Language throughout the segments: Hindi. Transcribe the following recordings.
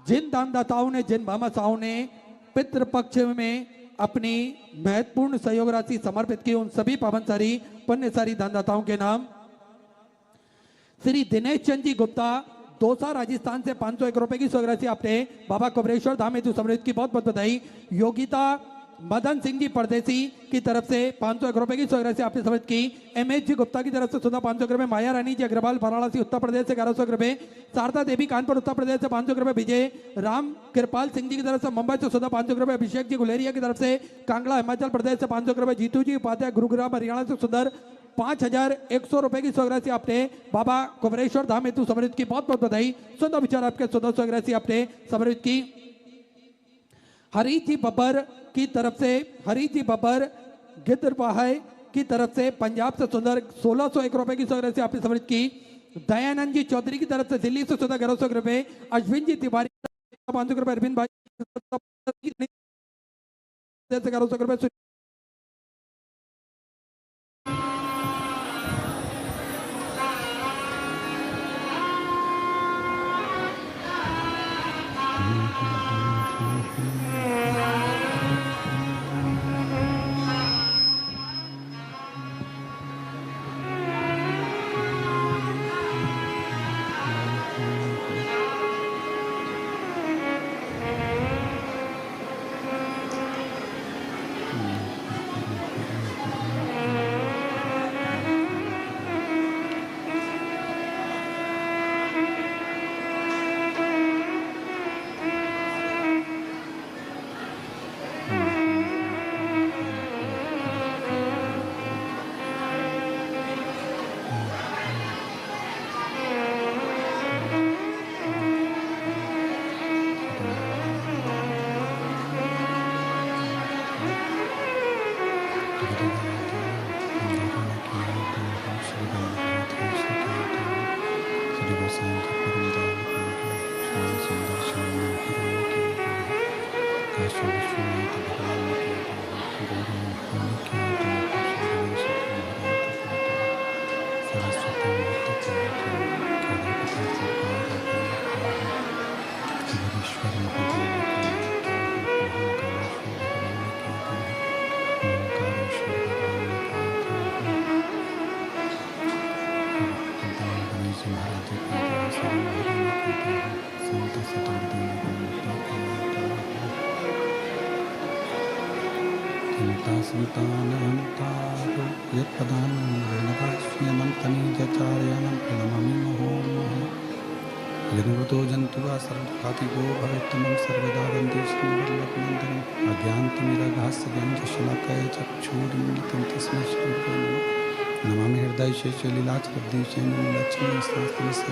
जिन दानदाताओं ने, जिन भामाशाहों ने पितृपक्ष में अपनी महत्वपूर्ण सहयोग राशि समर्पित की, उन सभी पावनसारी पुण्यसारी दानदाताओं के नाम: श्री दिनेश चंद जी गुप्ता, दौसा राजस्थान से 501 रुपए की सहयोग राशि आपने बाबा कुबरेश्वर धाम हेतु समर्पित की, बहुत बहुत बधाई। योगिता मदन सिंह जी परदेसी की तरफ से 501 रुपए की सहयोग राशि आपने समर्पित की। एमएच जी गुप्ता की तरफ से 100 रुपए। माया रानी जी अग्रवाल वाराणसी उत्तर प्रदेश से 1100 रुपए। शारदा देवी कानपुर उत्तर प्रदेश से 500 रुपए। विजय राम कृपाल सिंह जी की तरफ से मुंबई से 500 रुपए। अभिषेक जी गुलेरिया की तरफ से कांगड़ा हिमाचल प्रदेश से 500 रुपए। जीतू जी उपाध्याय गुरुग्राम हरियाणा से सुंदर 5100 रुपए की सहयोग राशि आपने बाबा कुबरेश्वर धाम हेतु समर्पित की, बहुत बहुत बधाई। सुंदर विचार आपके, सुंदर सहयोग राशि आपने समर्पित की। हरी जी बब्बर की तरफ से, हरी जी बब्बर गिद्रपाहाय की तरफ से पंजाब से सुंदर 1601 रुपए की सहयोग राशि आपने समर्पित की। दयानंद जी चौधरी की तरफ से दिल्ली से सुंदर 1100 रुपए। अश्विन जी तिवारी 500 रुपए। अरविंद भाई 1100 रुपए। यदुवतो जन्तुवा सर्वघातिको भवेत्तमं सर्वदा वन्दे श्रीवल्लभनन्दनम् अज्ञानतिमिरघास्य ज्ञानशलाकया चक्षुरुन्मिलितं तस्मै श्रीगुरुवे नमः। नमामि हृदयशेषलीलाचलब्धीशेन लक्ष्मीशास्त्रस्य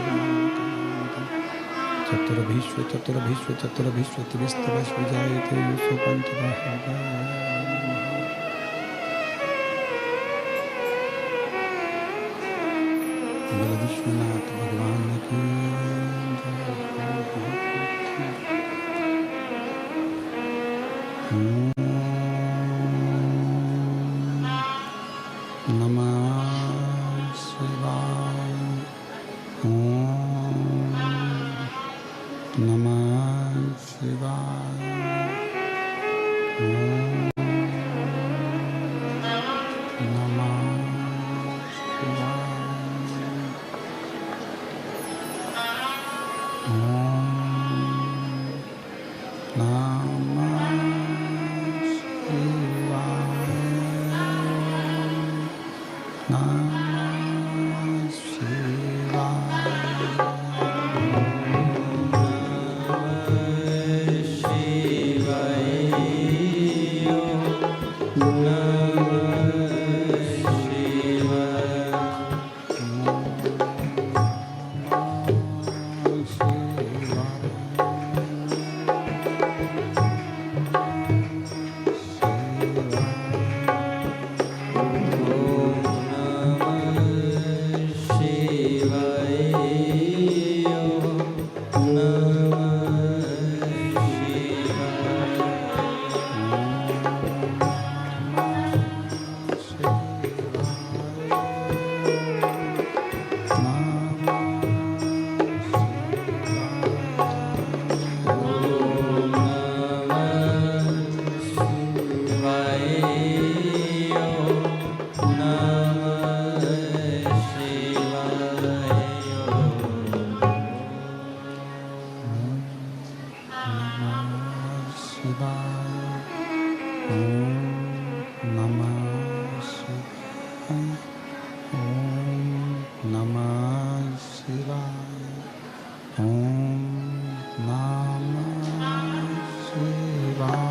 चतुर्भीष्व चतुर्भीष्व चतुर्भीष्वतिभिस्तवश्विजायते युषो पञ्चमः विश्वनाथ भगवान की शिवाय। ओम नमः शिवाय। ओम नमः शिवाय। ओम नमः शिवाय।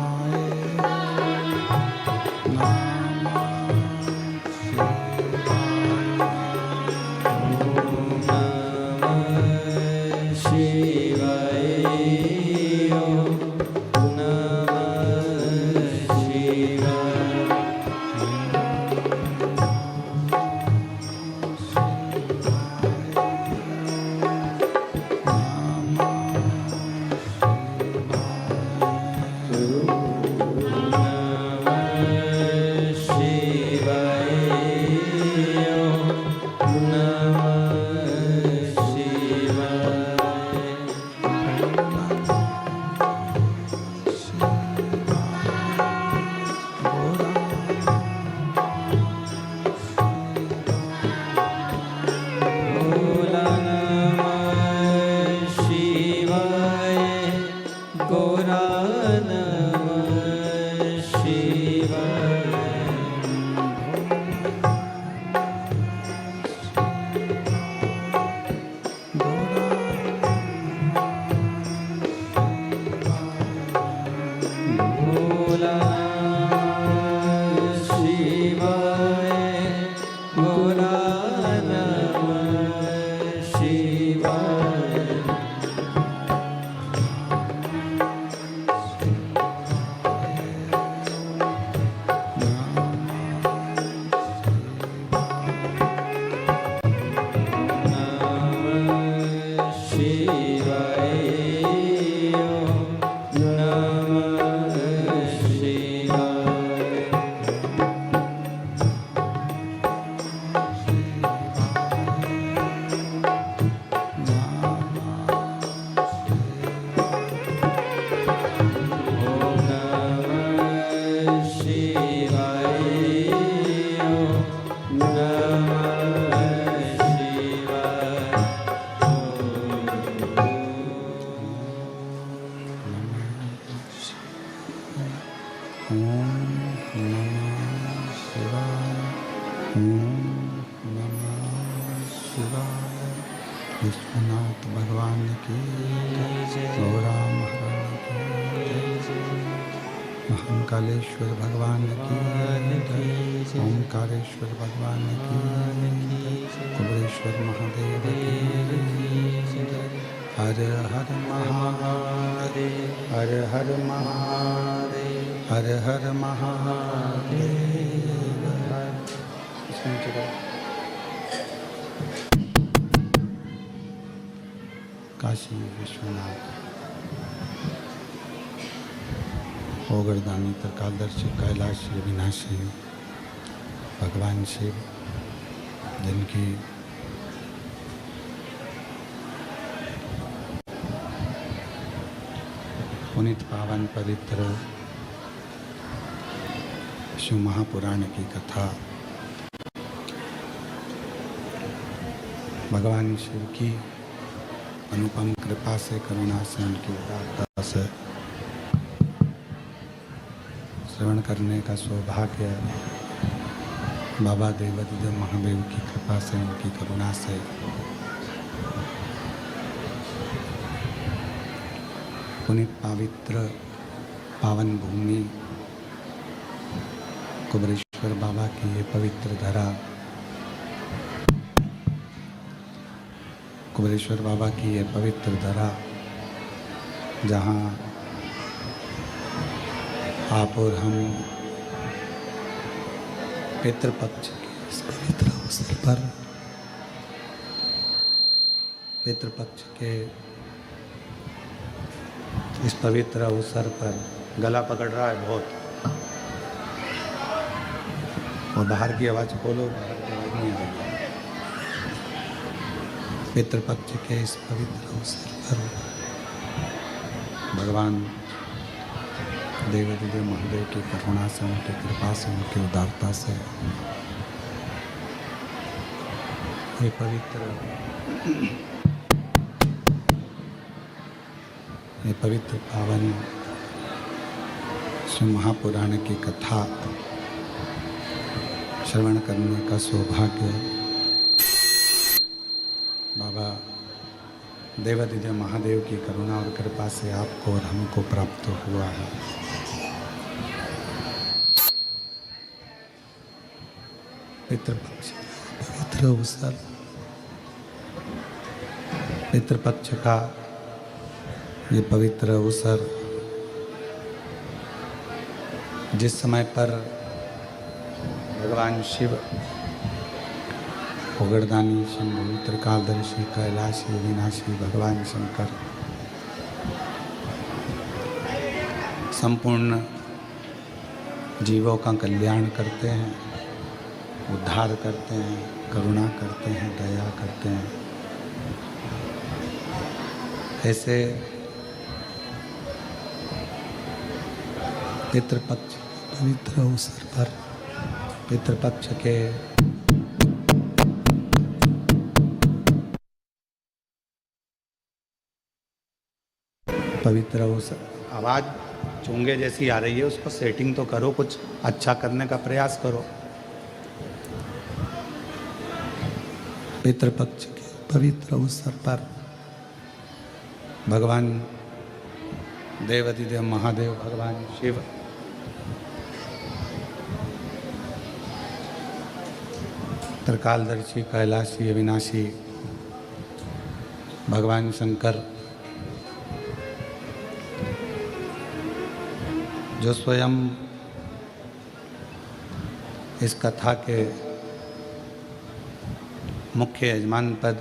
विश्वनाथ भगवान की जय। गौरा महारानी की जय। महाकालेश्वर भगवान की जय। ओंकारेश्वर भगवान की जय। कुबेरेश्वर महादेव की जय। हर हर महादेव। हर हर महादेव। हर हर महादेव। काशी विश्वनाथ ओगरदानी त्रिकालदर्शी कैलाशी अविनाशी भगवान शिव, जिनकी पुनित पावन पवित्र शिव महापुराण की कथा भगवान शिव की अनुपम कृपा से, करुणा से, उनकी उदारता से श्रवण करने का सौभाग्य बाबा देवादिदेव महादेव की कृपा से, उनकी करुणा से पुनित पवित्र पावन भूमि कुबेरेश्वर बाबा की ये पवित्र धरा, कुबेरेश्वर बाबा की ये पवित्र धरा, जहाँ आप और हम पितृपक्ष के इस पवित्र अवसर पर, पितृपक्ष के इस पवित्र अवसर पर गला पकड़ रहा है बहुत, और बाहर की आवाज़ खोलो, बाहर की आवाज़ नहीं आ रही। पितृपक्ष के इस पवित्र अवसर पर भगवान देवादिदेव महादेव की करुणा से, उनकी कृपा से, उनकी उदारता से ये पवित्र पावन श्री महापुराण की कथा श्रवण करने का सौभाग्य बाबा देवादिदेव महादेव की करुणा और कृपा से आपको और हमको प्राप्त हुआ है। पितृपक्ष पवित्र अवसर, पितृपक्ष का ये पवित्र अवसर जिस समय पर भगवान शिव उगड़दानी शंभु त्रिकालदर्शी कैलाशी विनाशी भगवान शंकर संपूर्ण जीवों का कल्याण करते हैं, उद्धार करते हैं, करुणा करते हैं, दया करते हैं, ऐसे पितृपक्ष पवित्र अवसर पर पितृपक्ष के पवित्र अवसर, आवाज़ चूंगे जैसी आ रही है, उसको सेटिंग तो करो, कुछ अच्छा करने का प्रयास करो। पितृपक्ष के पवित्र अवसर पर भगवान देवादिदेव महादेव भगवान शिव त्रिकालदर्शी कैलाशी अविनाशी भगवान शंकर जो स्वयं इस कथा के मुख्य यजमान पद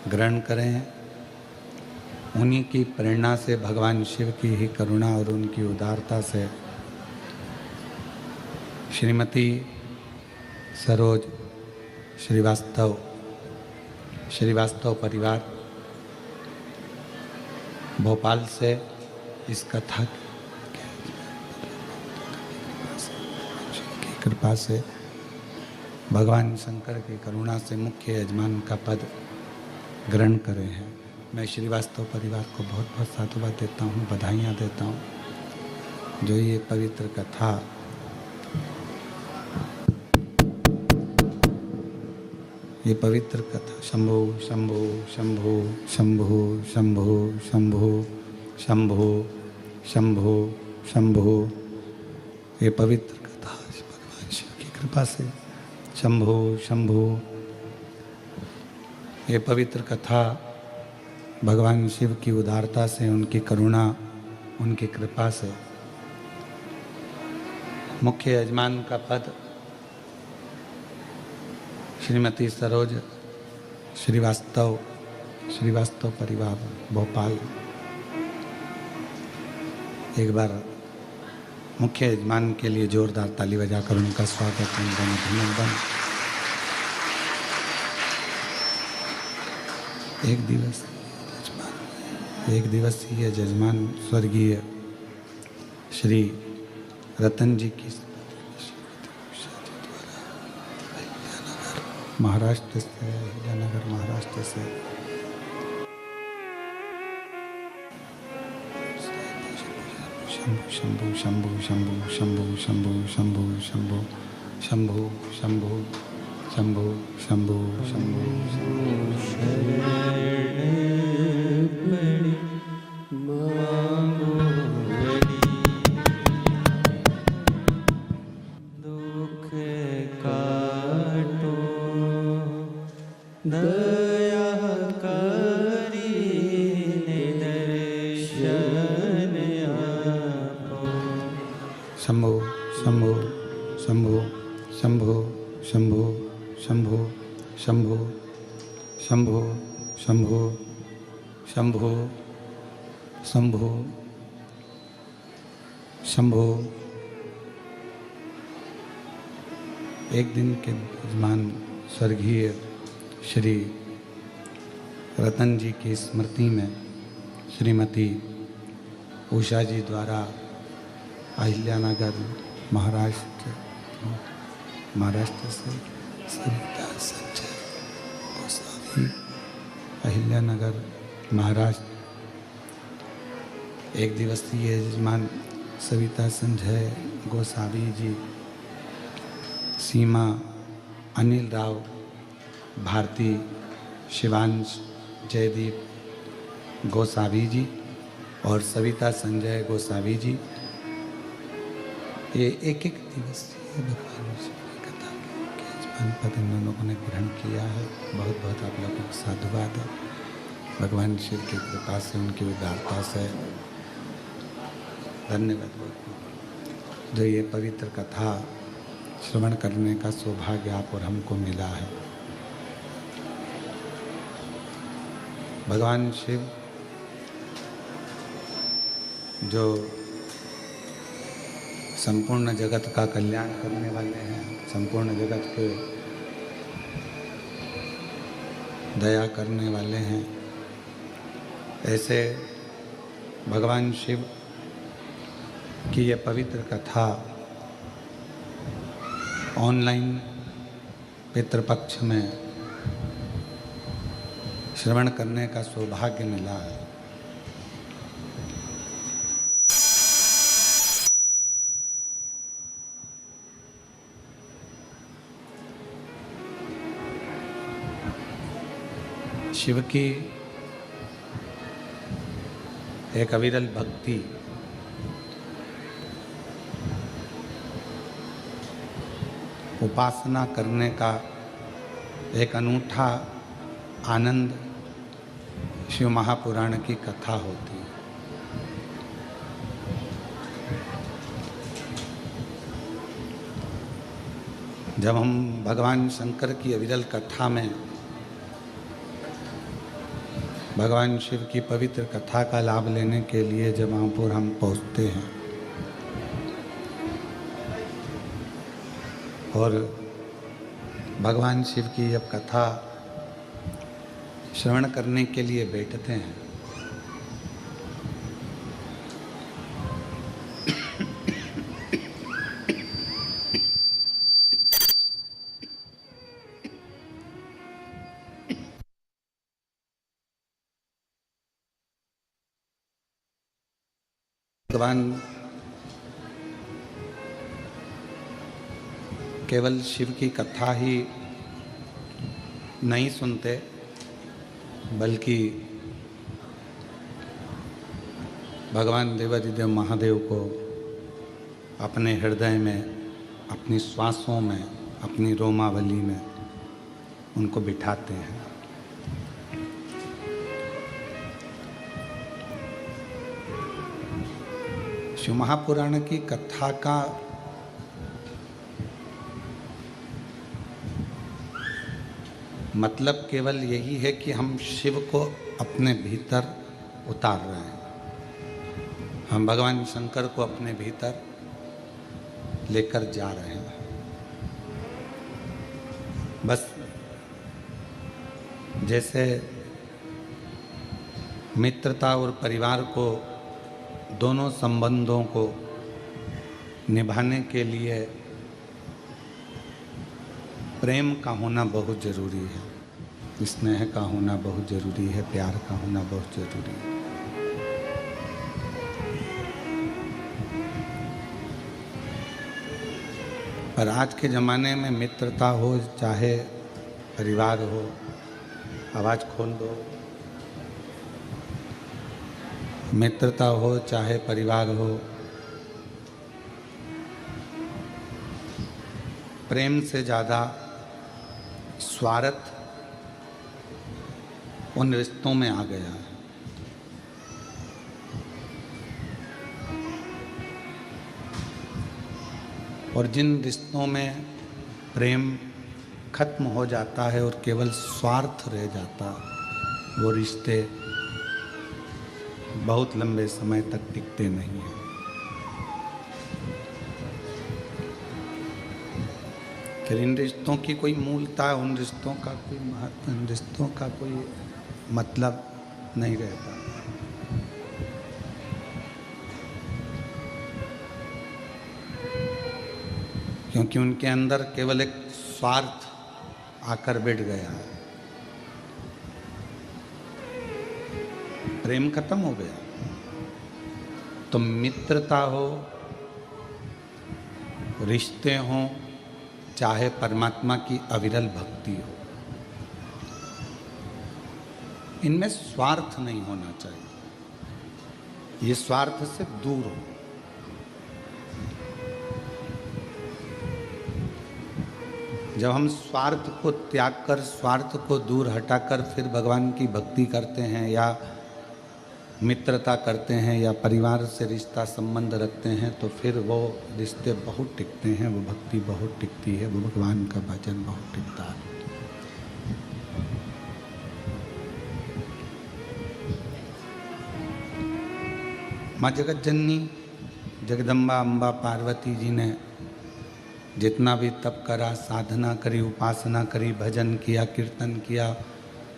ग्रहण करें हैं, उन्हीं की प्रेरणा से भगवान शिव की ही करुणा और उनकी उदारता से श्रीमती सरोज श्रीवास्तव परिवार भोपाल से इस कथा की कृपा से भगवान शंकर की करुणा से मुख्य यजमान का पद ग्रहण करे हैं। मैं श्रीवास्तव परिवार को बहुत बहुत साधुवाद देता हूँ, बधाइयाँ देता हूँ। जो ये पवित्र कथा शंभो शंभो शंभो शंभो शंभो शंभो शंभो शंभो शंभो, ये पवित्र कथा भगवान शिव की कृपा से शंभो शंभो, ये पवित्र कथा भगवान शिव की उदारता से, उनकी करुणा, उनकी कृपा से मुख्य यजमान का पद श्रीमती सरोज श्रीवास्तव परिवार भोपाल। एक बार मुख्य यजमान के लिए जोरदार ताली बजाकर उनका स्वागत, उनका अभिनंदन। एक दिवसीय जजमान स्वर्गीय श्री रतन जी की महाराष्ट्र से, अहिल्यानगर महाराष्ट्र से शंभु शंभु शंभु शंभु शंभु शंभु शंभु शंभु शंभु शंभु शंभु शंभु शंभो शंभो शंभो शंभो शंभो शंभो शंभो शंभो शंभो शंभो शंभो शंभो। एक दिन के यजमान स्वर्गीय श्री रतन जी की स्मृति में श्रीमती उषा जी द्वारा अहिल्यानगर महाराष्ट्र से सरिता संजय गोस्वामी अहिल्यानगर महाराष्ट्र एक दिवसीय यजमान सविता संजय गोसावी जी, सीमा, अनिल राव, भारती, शिवांश, जयदीप गोसावी जी और सविता संजय गोसावी जी, ये एक दिवसीय भगवान शिव की कथा के यजमान पद इन लोगों ने ग्रहण किया है। बहुत बहुत आप लोगों को साधुवाद है। भगवान शिव की कृपा से, उनकी उदारता से धन्यवाद। जो ये पवित्र कथा श्रवण करने का सौभाग्य आप और हमको मिला है। भगवान शिव जो संपूर्ण जगत का कल्याण करने वाले हैं, संपूर्ण जगत के दया करने वाले हैं, ऐसे भगवान शिव की यह पवित्र कथा ऑनलाइन पितृपक्ष में श्रवण करने का सौभाग्य मिला है। शिव की एक अविरल भक्ति उपासना करने का एक अनूठा आनंद शिव महापुराण की कथा होती है। जब हम भगवान शंकर की अविरल कथा में भगवान शिव की पवित्र कथा का लाभ लेने के लिए जब वहाँ पर हम पहुँचते हैं और भगवान शिव की जब कथा श्रवण करने के लिए बैठते हैं भगवान केवल शिव की कथा ही नहीं सुनते, बल्कि भगवान देवाधिदेव महादेव को अपने हृदय में, अपनी श्वासों में, अपनी रोमावली में उनको बिठाते हैं। शिव महापुराण की कथा का मतलब केवल यही है कि हम शिव को अपने भीतर उतार रहे हैं, हम भगवान शंकर को अपने भीतर लेकर जा रहे हैं। बस जैसे मित्रता और परिवार को, दोनों संबंधों को निभाने के लिए प्रेम का होना बहुत ज़रूरी है, स्नेह का होना बहुत ज़रूरी है, प्यार का होना बहुत ज़रूरी है। पर आज के ज़माने में मित्रता हो चाहे परिवार हो, आवाज़ खोल दो, मित्रता हो चाहे परिवार हो, प्रेम से ज़्यादा स्वार्थ उन रिश्तों में आ गया है। और जिन रिश्तों में प्रेम खत्म हो जाता है और केवल स्वार्थ रह जाता, वो रिश्ते बहुत लंबे समय तक टिकते नहीं हैं। फिर इन रिश्तों की कोई मूलता, उन रिश्तों का कोई महत्व, उन रिश्तों का कोई मतलब नहीं रहता। क्योंकि उनके अंदर केवल एक स्वार्थ आकर बैठ गया है, प्रेम खत्म हो गया। तो मित्रता हो, रिश्ते हों, चाहे परमात्मा की अविरल भक्ति हो, इनमें स्वार्थ नहीं होना चाहिए। ये स्वार्थ से दूर हो। जब हम स्वार्थ को त्याग कर, स्वार्थ को दूर हटाकर फिर भगवान की भक्ति करते हैं या मित्रता करते हैं या परिवार से रिश्ता संबंध रखते हैं, तो फिर वो रिश्ते बहुत टिकते हैं, वो भक्ति बहुत टिकती है, वो भगवान का भजन बहुत टिकता है। माँ जगत जननी जगदम्बा अम्बा पार्वती जी ने जितना भी तप करा, साधना करी, उपासना करी, भजन किया, कीर्तन किया,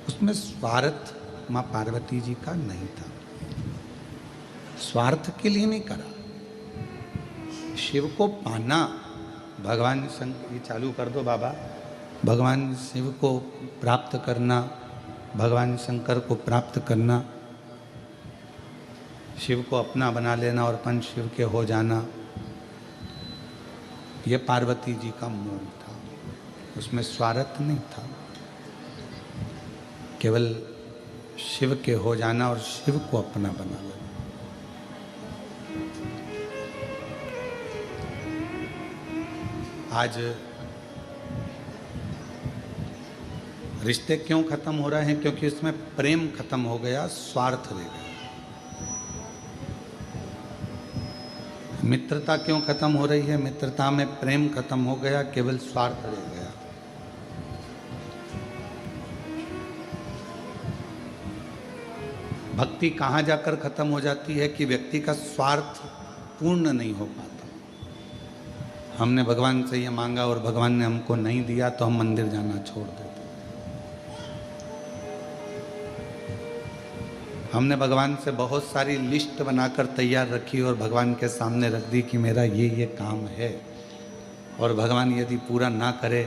उसमें स्वार्थ माँ पार्वती जी का नहीं था। स्वार्थ के लिए नहीं करा। शिव को पाना, भगवान शंकर, ये चालू कर दो बाबा, भगवान शिव को प्राप्त करना, भगवान शंकर को प्राप्त करना, शिव को अपना बना लेना और अपन शिव के हो जाना, ये पार्वती जी का मूल था। उसमें स्वार्थ नहीं था, केवल शिव के हो जाना और शिव को अपना बना लेना। आज रिश्ते क्यों खत्म हो रहे हैं? क्योंकि इसमें प्रेम खत्म हो गया, स्वार्थ रह गया। मित्रता क्यों खत्म हो रही है? मित्रता में प्रेम खत्म हो गया, केवल स्वार्थ रह गया। भक्ति कहाँ जाकर खत्म हो जाती है कि व्यक्ति का स्वार्थ पूर्ण नहीं हो पाता। हमने भगवान से ये मांगा और भगवान ने हमको नहीं दिया तो हम मंदिर जाना छोड़ देते। हमने भगवान से बहुत सारी लिस्ट बनाकर तैयार रखी और भगवान के सामने रख दी कि मेरा ये काम है, और भगवान यदि पूरा ना करे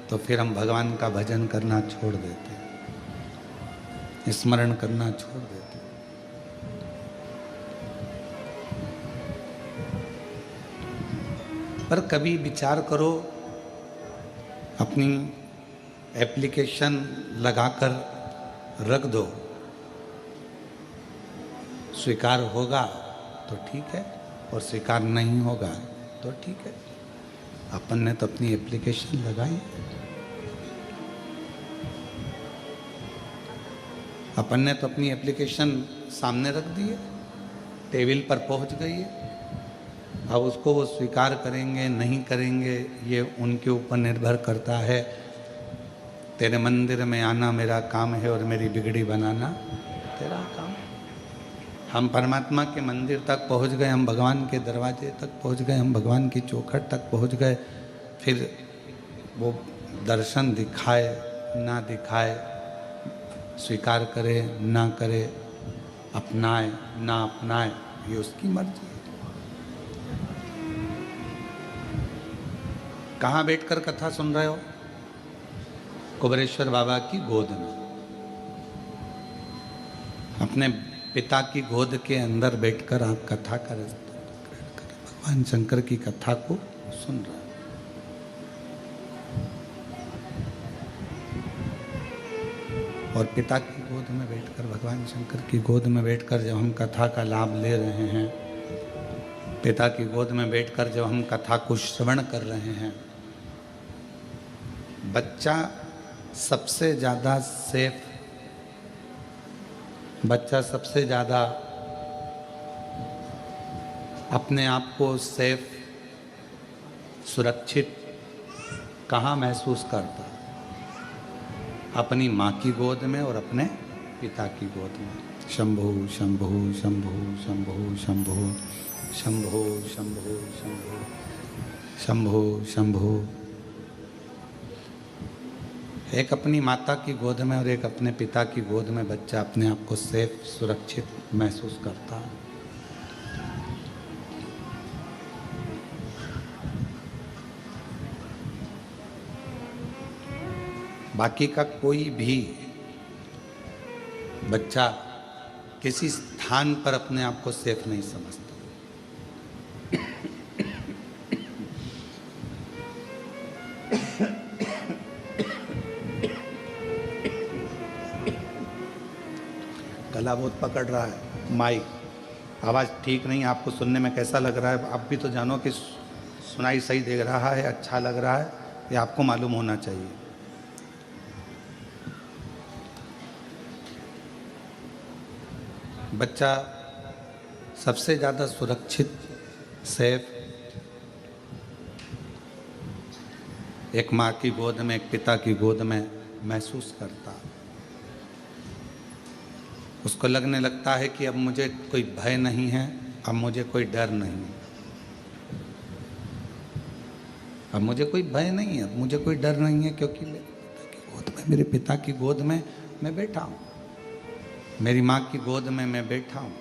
तो फिर हम भगवान का भजन करना छोड़ देते, स्मरण करना छोड़ देते। पर कभी विचार करो, अपनी एप्लीकेशन लगाकर रख दो, स्वीकार होगा तो ठीक है और स्वीकार नहीं होगा तो ठीक है। अपन ने तो अपनी एप्लीकेशन लगाई, अपन ने तो अपनी एप्लीकेशन सामने रख दी है, टेबल पर पहुंच गई है। अब उसको वो स्वीकार करेंगे नहीं करेंगे ये उनके ऊपर निर्भर करता है। तेरे मंदिर में आना मेरा काम है और मेरी बिगड़ी बनाना तेरा काम। हम परमात्मा के मंदिर तक पहुंच गए, हम भगवान के दरवाजे तक पहुंच गए, हम भगवान की चौखट तक पहुंच गए। फिर वो दर्शन दिखाए ना दिखाए, स्वीकार करे ना करे, अपनाए ना अपनाए, ये उसकी मर्जी है। कहाँ बैठकर कथा सुन रहे हो? कुबेरेश्वर बाबा की गोद में, अपने पिता की गोद के अंदर बैठकर आप कथा कर भगवान शंकर की कथा को सुन रहे हो। और पिता की गोद में बैठकर, भगवान शंकर की गोद में बैठकर जब हम कथा का लाभ ले रहे हैं, पिता की गोद में बैठकर जब हम कथा को श्रवण कर रहे हैं, बच्चा सबसे ज़्यादा सेफ, बच्चा सबसे ज़्यादा अपने आप को सेफ, सुरक्षित कहाँ महसूस करता? अपनी माँ की गोद में और अपने पिता की गोद में। शंभो शंभो शंभो शंभो शंभो शंभो शंभो शंभो शंभो शंभो। एक अपनी माता की गोद में और एक अपने पिता की गोद में बच्चा अपने आप को सेफ, सुरक्षित महसूस करता है। बाकी का कोई भी बच्चा किसी स्थान पर अपने आप को सेफ नहीं समझता। थोड़ा बहुत पकड़ रहा है माइक, आवाज़ ठीक नहीं, आपको सुनने में कैसा लग रहा है? आप भी तो जानो कि सुनाई सही दे रहा है, अच्छा लग रहा है, ये आपको मालूम होना चाहिए। बच्चा सबसे ज़्यादा सुरक्षित, सेफ एक माँ की गोद में, एक पिता की गोद में महसूस करता। उसको लगने लगता है कि अब मुझे कोई भय नहीं है, अब मुझे कोई डर नहीं, अब मुझे कोई भय नहीं है, अब मुझे कोई डर नहीं है, क्योंकि मेरे पिता की गोद में मैं बैठा हूँ, मेरी माँ की गोद में मैं बैठा हूँ।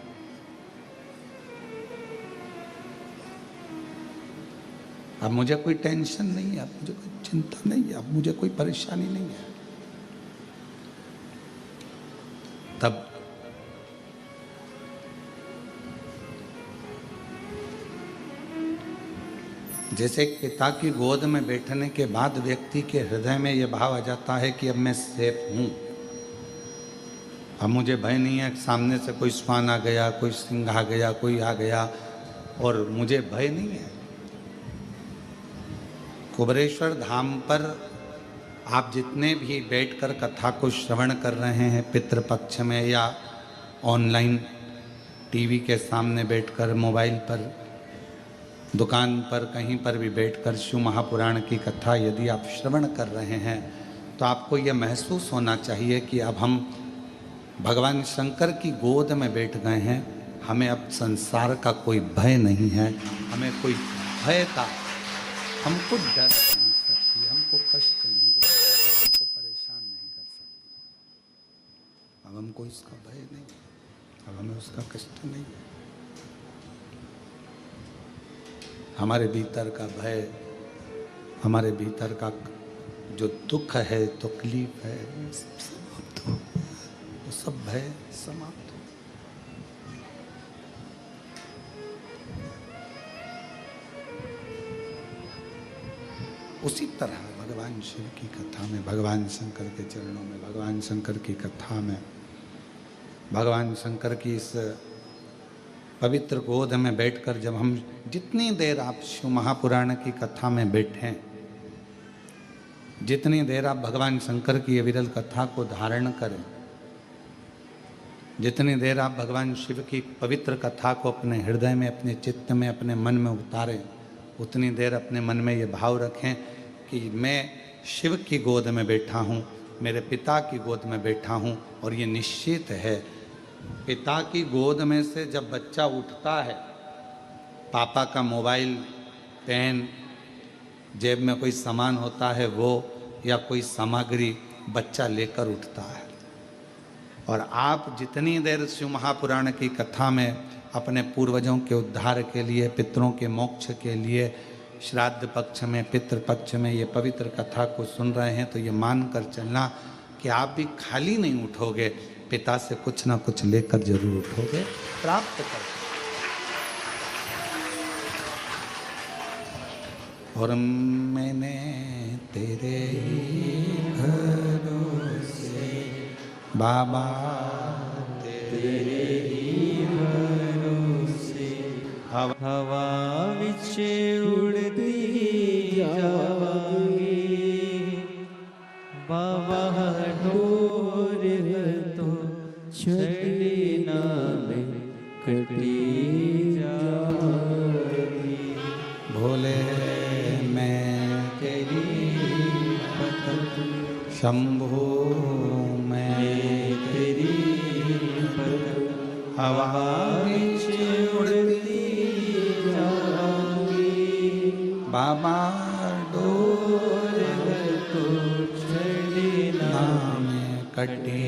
अब मुझे कोई टेंशन नहीं है, अब मुझे कोई चिंता नहीं है, अब मुझे कोई परेशानी नहीं है। तब जैसे एक पिता की गोद में बैठने के बाद व्यक्ति के हृदय में यह भाव आ जाता है कि अब मैं सेफ हूँ, अब मुझे भय नहीं है, सामने से कोई श्वान आ गया, कोई सिंह आ गया, कोई आ गया और मुझे भय नहीं है। कुबरेश्वर धाम पर आप जितने भी बैठकर कथा को श्रवण कर रहे हैं, पितृपक्ष में या ऑनलाइन टीवी के सामने बैठकर, मोबाइल पर, दुकान पर, कहीं पर भी बैठकर शिव महापुराण की कथा यदि आप श्रवण कर रहे हैं, तो आपको यह महसूस होना चाहिए कि अब हम भगवान शंकर की गोद में बैठ गए हैं। हमें अब संसार का कोई भय नहीं है, हमें कोई भय का, हमको डर नहीं सकती, हमको कष्ट नहीं दे सकती, हमको परेशान नहीं कर सकती। अब हमको इसका भय नहीं, अब हमें उसका कष्ट नहीं। हमारे भीतर का भय, हमारे भीतर का जो दुख है, तकलीफ है, सब समाप्त हो, वो सब भय समाप्त हो। उसी तरह भगवान शिव की कथा में, भगवान शंकर के चरणों में, भगवान शंकर की कथा में, भगवान शंकर की इस पवित्र गोद में बैठकर जब हम जितनी देर आप शिव महापुराण की कथा में बैठें, जितनी देर आप भगवान शंकर की ये विरल कथा को धारण करें, जितनी देर आप भगवान शिव की पवित्र कथा को अपने हृदय में, अपने चित्त में, अपने मन में उतारें, उतनी देर अपने मन में ये भाव रखें कि मैं शिव की गोद में बैठा हूँ, मेरे पिता की गोद में बैठा हूँ। और ये निश्चित है, पिता की गोद में से जब बच्चा उठता है, पापा का मोबाइल, पेन, जेब में कोई सामान होता है वो, या कोई सामग्री बच्चा लेकर उठता है। और आप जितनी देर शिव महापुराण की कथा में अपने पूर्वजों के उद्धार के लिए, पितरों के मोक्ष के लिए, श्राद्ध पक्ष में, पितृ पक्ष में ये पवित्र कथा को सुन रहे हैं, तो ये मान कर चलना कि आप भी खाली नहीं उठोगे, पिता से कुछ ना कुछ लेकर जरूर उठोगे, प्राप्त कर। और मैंने तेरे ही भरोसे बाबा, तेरे ही भरोसे हवा विच उड़ती जावांगी, बाबा डोर तो छड़ी ना में कटी जावांगी। भोले मैं तेरी भक्त, शंभो मैं तेरी भक्त, हवा विच उड़ती जाऊंगी, बाबा डोर तो छड़ी ना में कटी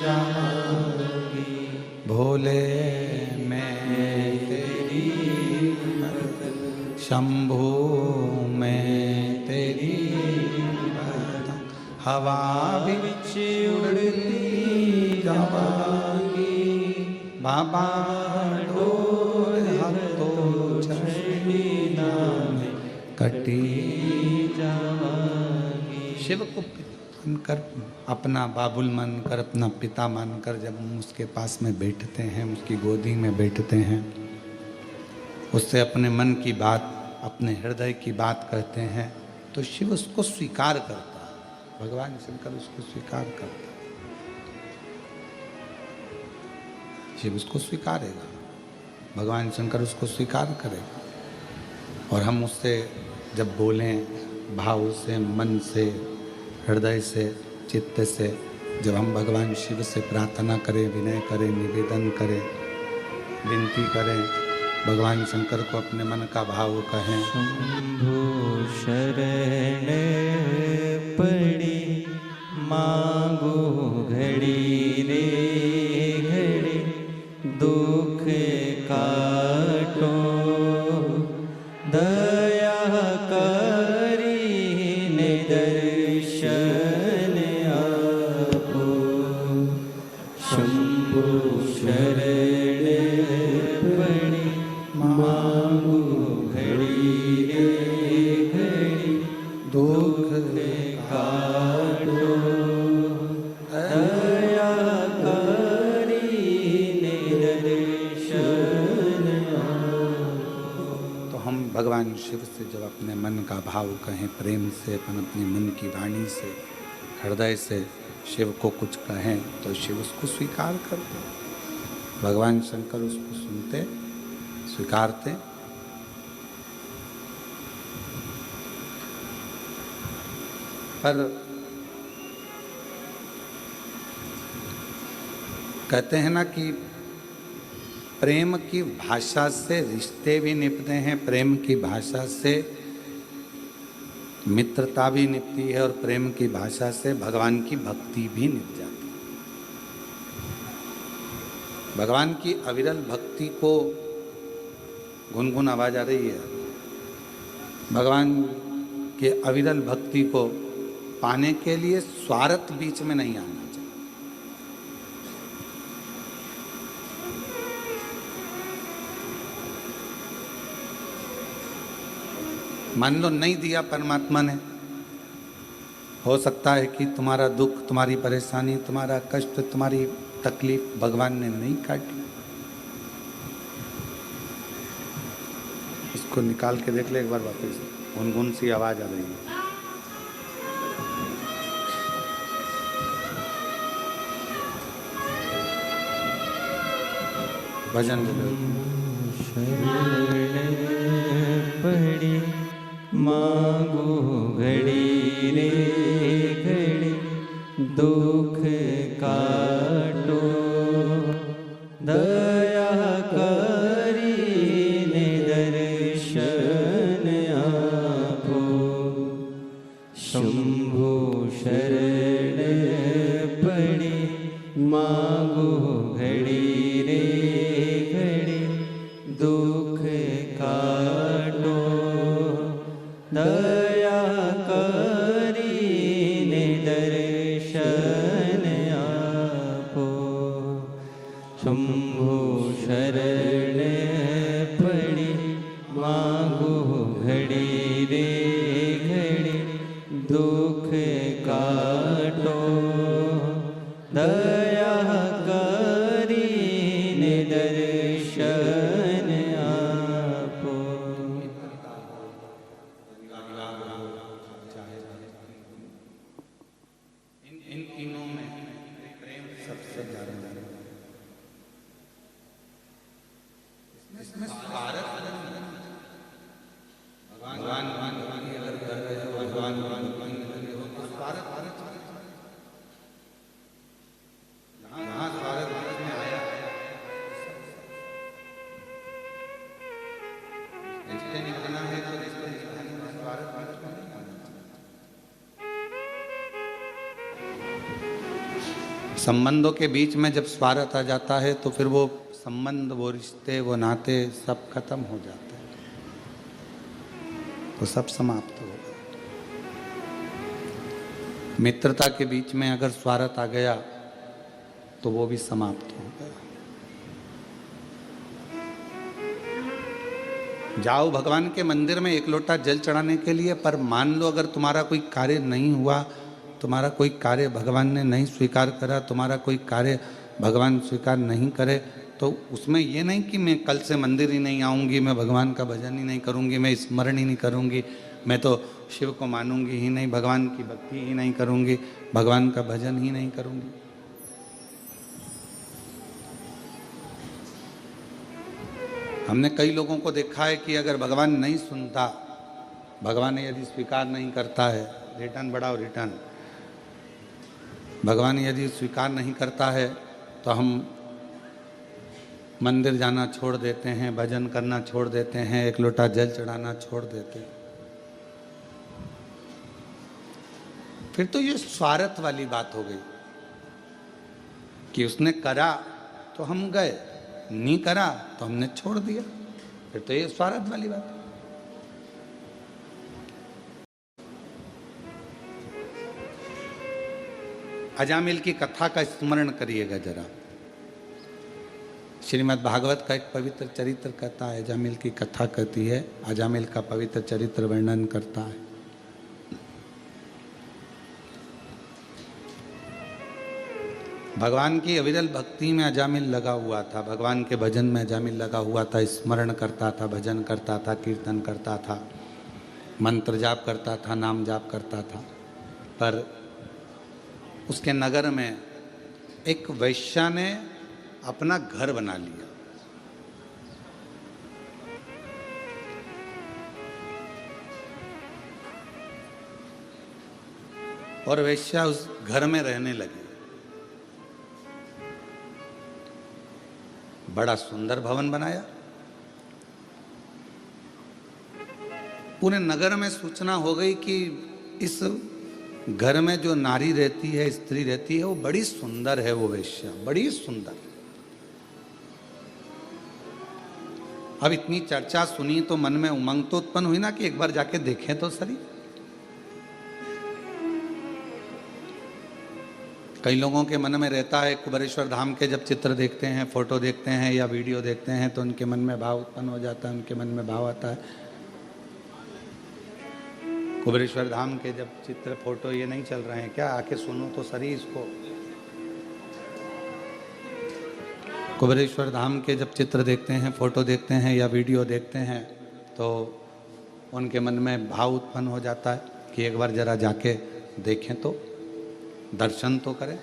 जाऊंगी। भोले मैं तेरी भक्त, शंभो मैं तेरी भक्त, हवा विच उड़ती जावांगी, बाबा डोर तो छड़ी ना में कटी जावांगी। शिव को मानकर, अपना बाबुल मानकर, अपना पिता मानकर जब हम उसके पास में बैठते हैं, उसकी गोदी में बैठते हैं, उससे अपने मन की बात, अपने हृदय की बात कहते हैं, तो शिव उसको स्वीकार करता है। भगवान शंकर उसको स्वीकार करता है। शिव उसको स्वीकारेगा, भगवान शंकर उसको स्वीकार करेगा। और हम उससे जब बोलें भाव से, मन से, हृदय से, चित्त से, जब हम भगवान शिव से प्रार्थना करें, विनय करें, निवेदन करें, विनती करें, भगवान शंकर को अपने मन का भाव कहें। शंभो शरण पड़ी मांगो घड़ी रे घड़ी, दुख काटो दया करी ने दर्शन आपो। शंभो शरण पड़ी मांगो घड़ी रे घड़ी, दुख काटो दया करी ने दर्शन आपो। तो हम भगवान शिव से जब अपने मन का भाव कहें, प्रेम से, अपन अपने मन की वाणी से, हृदय से शिव को कुछ कहें, तो शिव उसको स्वीकार करते, भगवान शंकर उसको सुनते, स्वीकारते। पर कहते हैं ना कि प्रेम की भाषा से रिश्ते भी निपते हैं, प्रेम की भाषा से मित्रता भी निपती है, और प्रेम की भाषा से भगवान की भक्ति भी निप जाती है। भगवान की अविरल भक्ति को गुनगुन आवाज आ रही है। भगवान के अविरल भक्ति को पाने के लिए स्वार्थ बीच में नहीं आना चाहिए। मान लो नहीं दिया परमात्मा ने, हो सकता है कि तुम्हारा दुख, तुम्हारी परेशानी, तुम्हारा कष्ट, तुम्हारी तकलीफ भगवान ने नहीं काटी। इसको निकाल के देख ले एक बार वापस, गुनगुन सी आवाज आ रही है। भजन शरण पड़ी मांगो घड़ी रे घड़ी, दुख काटो दया करी ने दर्शन आपो। शंभो शरण पड़ी मांगो घड़ी रे घड़ी, दुख काटो दया करी ने दर्शन आपो। शंभो शरण पड़ी मांगो घड़ी रे घड़ी, दुख काटो दया करी ने दर्शन आपो। इन तीनों में प्रेम सबसे ज्यादा है। इसमें स्वार्थ भगवान अगर कर रहे हो, भगवान हो तो स्वार्थ जहाँ स्वार्थ में आया, रिश्ते निभाना है तो रिश्ते निभाने में स्वार्थ नहीं आना चाहिए। संबंधों के बीच में जब स्वार्थ आ जाता है तो फिर वो संबंध, वो रिश्ते, वो नाते सब खत्म हो जाते हैं, तो सब समाप्त हो गए। मित्रता के बीच में अगर स्वार्थ आ गया तो वो भी समाप्त हो गया। जाओ भगवान के मंदिर में एक लोटा जल चढ़ाने के लिए, पर मान लो अगर तुम्हारा कोई कार्य नहीं हुआ तुम्हारा कोई कार्य भगवान ने नहीं स्वीकार करा, तुम्हारा कोई कार्य भगवान स्वीकार नहीं करे, तो उसमें ये नहीं कि मैं कल से मंदिर ही नहीं आऊँगी, मैं भगवान का भजन ही नहीं करूँगी, मैं स्मरण ही नहीं करूँगी, मैं तो शिव को मानूंगी ही नहीं, भगवान की भक्ति ही नहीं करूँगी, भगवान का भजन ही नहीं करूँगी। हमने कई लोगों को देखा है कि अगर भगवान नहीं सुनता, भगवान यदि स्वीकार नहीं करता है, रिटर्न बढ़ाओ रिटर्न, भगवान यदि स्वीकार नहीं करता है तो हम मंदिर जाना छोड़ देते हैं, भजन करना छोड़ देते हैं, एक लोटा जल चढ़ाना छोड़ देते हैं। फिर तो ये स्वार्थ वाली बात हो गई कि उसने करा तो हम गए, नहीं करा तो हमने छोड़ दिया, फिर तो ये स्वार्थ वाली बात है। अजामिल की कथा का स्मरण करिएगा जरा। श्रीमद् भागवत का एक पवित्र चरित्र कहता है, अजामिल की कथा कहती है, अजामिल का पवित्र चरित्र वर्णन करता है। भगवान की अविरल भक्ति में अजामिल लगा हुआ था, भगवान के भजन में अजामिल लगा हुआ था, स्मरण करता था, भजन करता था, कीर्तन करता था, मंत्र जाप करता था, नाम जाप करता था। पर उसके नगर में एक वैश्या ने अपना घर बना लिया। और वैश्या उस घर में रहने लगी। बड़ा सुंदर भवन बनाया। पूरे नगर में सूचना हो गई कि इस घर में जो नारी रहती है, स्त्री रहती है, वो बड़ी सुंदर है, वो वेश्या बड़ी सुंदर। अब इतनी चर्चा सुनी तो मन में उमंग तो उत्पन्न हुई ना कि एक बार जाके देखें तो सही। कई लोगों के मन में रहता है, कुबेरेश्वर धाम के जब चित्र देखते हैं, फोटो देखते हैं या वीडियो देखते हैं तो उनके मन में भाव उत्पन्न हो जाता है, उनके मन में भाव आता है। कुबेरेश्वर धाम के जब चित्र फोटो ये नहीं चल रहे हैं क्या? आके सुनो तो सही इसको। कुबेरेश्वर धाम के जब चित्र देखते हैं, फोटो देखते हैं या वीडियो देखते हैं तो उनके मन में भाव उत्पन्न हो जाता है कि एक बार जरा जाके देखें तो, दर्शन तो करें।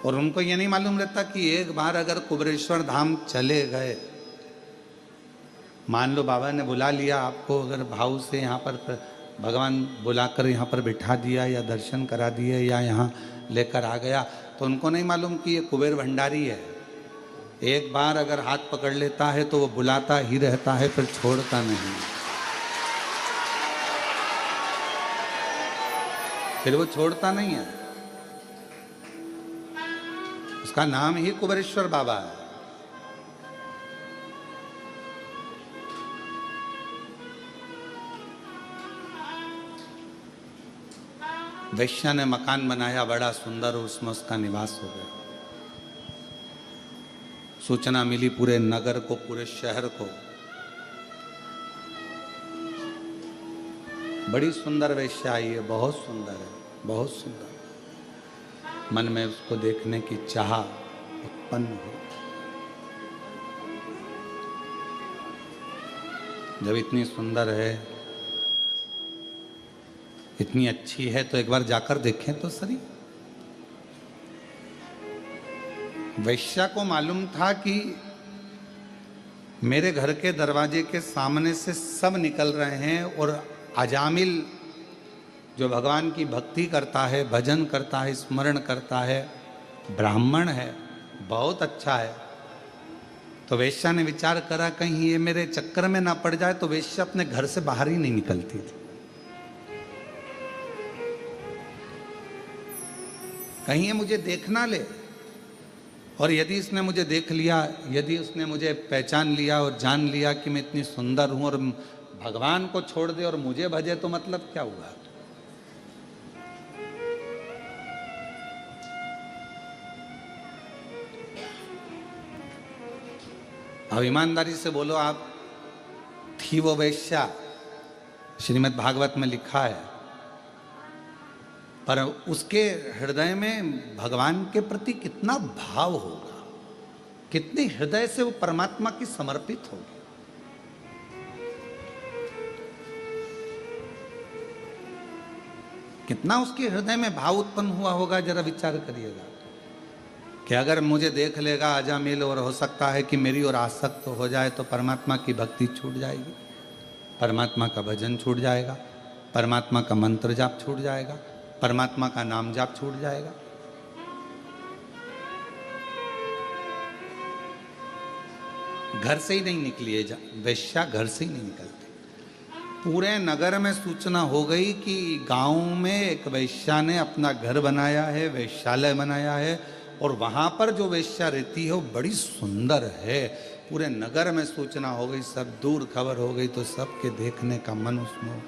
और उनको ये नहीं मालूम रहता कि एक बार अगर कुबेरेश्वर धाम चले गए, मान लो बाबा ने बुला लिया आपको, अगर भाव से यहाँ पर भगवान बुलाकर यहाँ पर बिठा दिया या दर्शन करा दिए या यहाँ लेकर आ गया, तो उनको नहीं मालूम कि ये कुबेर भंडारी है। एक बार अगर हाथ पकड़ लेता है तो वो बुलाता ही रहता है, फिर छोड़ता नहीं, फिर वो छोड़ता नहीं है। उसका नाम ही कुबेरेश्वर बाबा है। वैश्या ने मकान बनाया बड़ा सुंदर, उसमें उसका निवास हो गया। सूचना मिली पूरे नगर को, पूरे शहर को। बड़ी सुंदर वैश्या आई है, बहुत सुंदर है, बहुत सुंदर। मन में उसको देखने की चाह उत्पन्न हुई। जब इतनी सुंदर है, इतनी अच्छी है, तो एक बार जाकर देखें तो सही। वैश्या को मालूम था कि मेरे घर के दरवाजे के सामने से सब निकल रहे हैं और अजामिल जो भगवान की भक्ति करता है, भजन करता है, स्मरण करता है, ब्राह्मण है, बहुत अच्छा है। तो वेश्या ने विचार करा कहीं ये मेरे चक्कर में ना पड़ जाए, तो वेश्या अपने घर से बाहर ही नहीं निकलती थी। कहीं ये मुझे देख ना ले, और यदि इसने मुझे देख लिया, यदि उसने मुझे पहचान लिया और जान लिया कि मैं इतनी सुंदर हूं और भगवान को छोड़ दे और मुझे भजे, तो मतलब क्या हुआ? अब ईमानदारी से बोलो, आप थी वो वेश्या, श्रीमद् भागवत में लिखा है, पर उसके हृदय में भगवान के प्रति कितना भाव होगा, कितनी हृदय से वो परमात्मा की समर्पित होगी। कितना उसके हृदय में भाव उत्पन्न हुआ होगा, जरा विचार करिएगा कि अगर मुझे देख लेगा अजामिल और हो सकता है कि मेरी ओर आसक्त हो जाए तो परमात्मा की भक्ति छूट जाएगी, परमात्मा का भजन छूट जाएगा, परमात्मा का मंत्र जाप छूट जाएगा, परमात्मा का नाम जाप छूट जाएगा। घर से ही नहीं निकली है वेश्या, घर से ही नहीं निकलती। पूरे नगर में सूचना हो गई कि गांव में एक वेश्या ने अपना घर बनाया है, वेश्यालय बनाया है, और वहां पर जो वेश्या रहती है वो बड़ी सुंदर है। पूरे नगर में सूचना हो गई, सब दूर खबर हो गई, तो सबके देखने का मन उसमें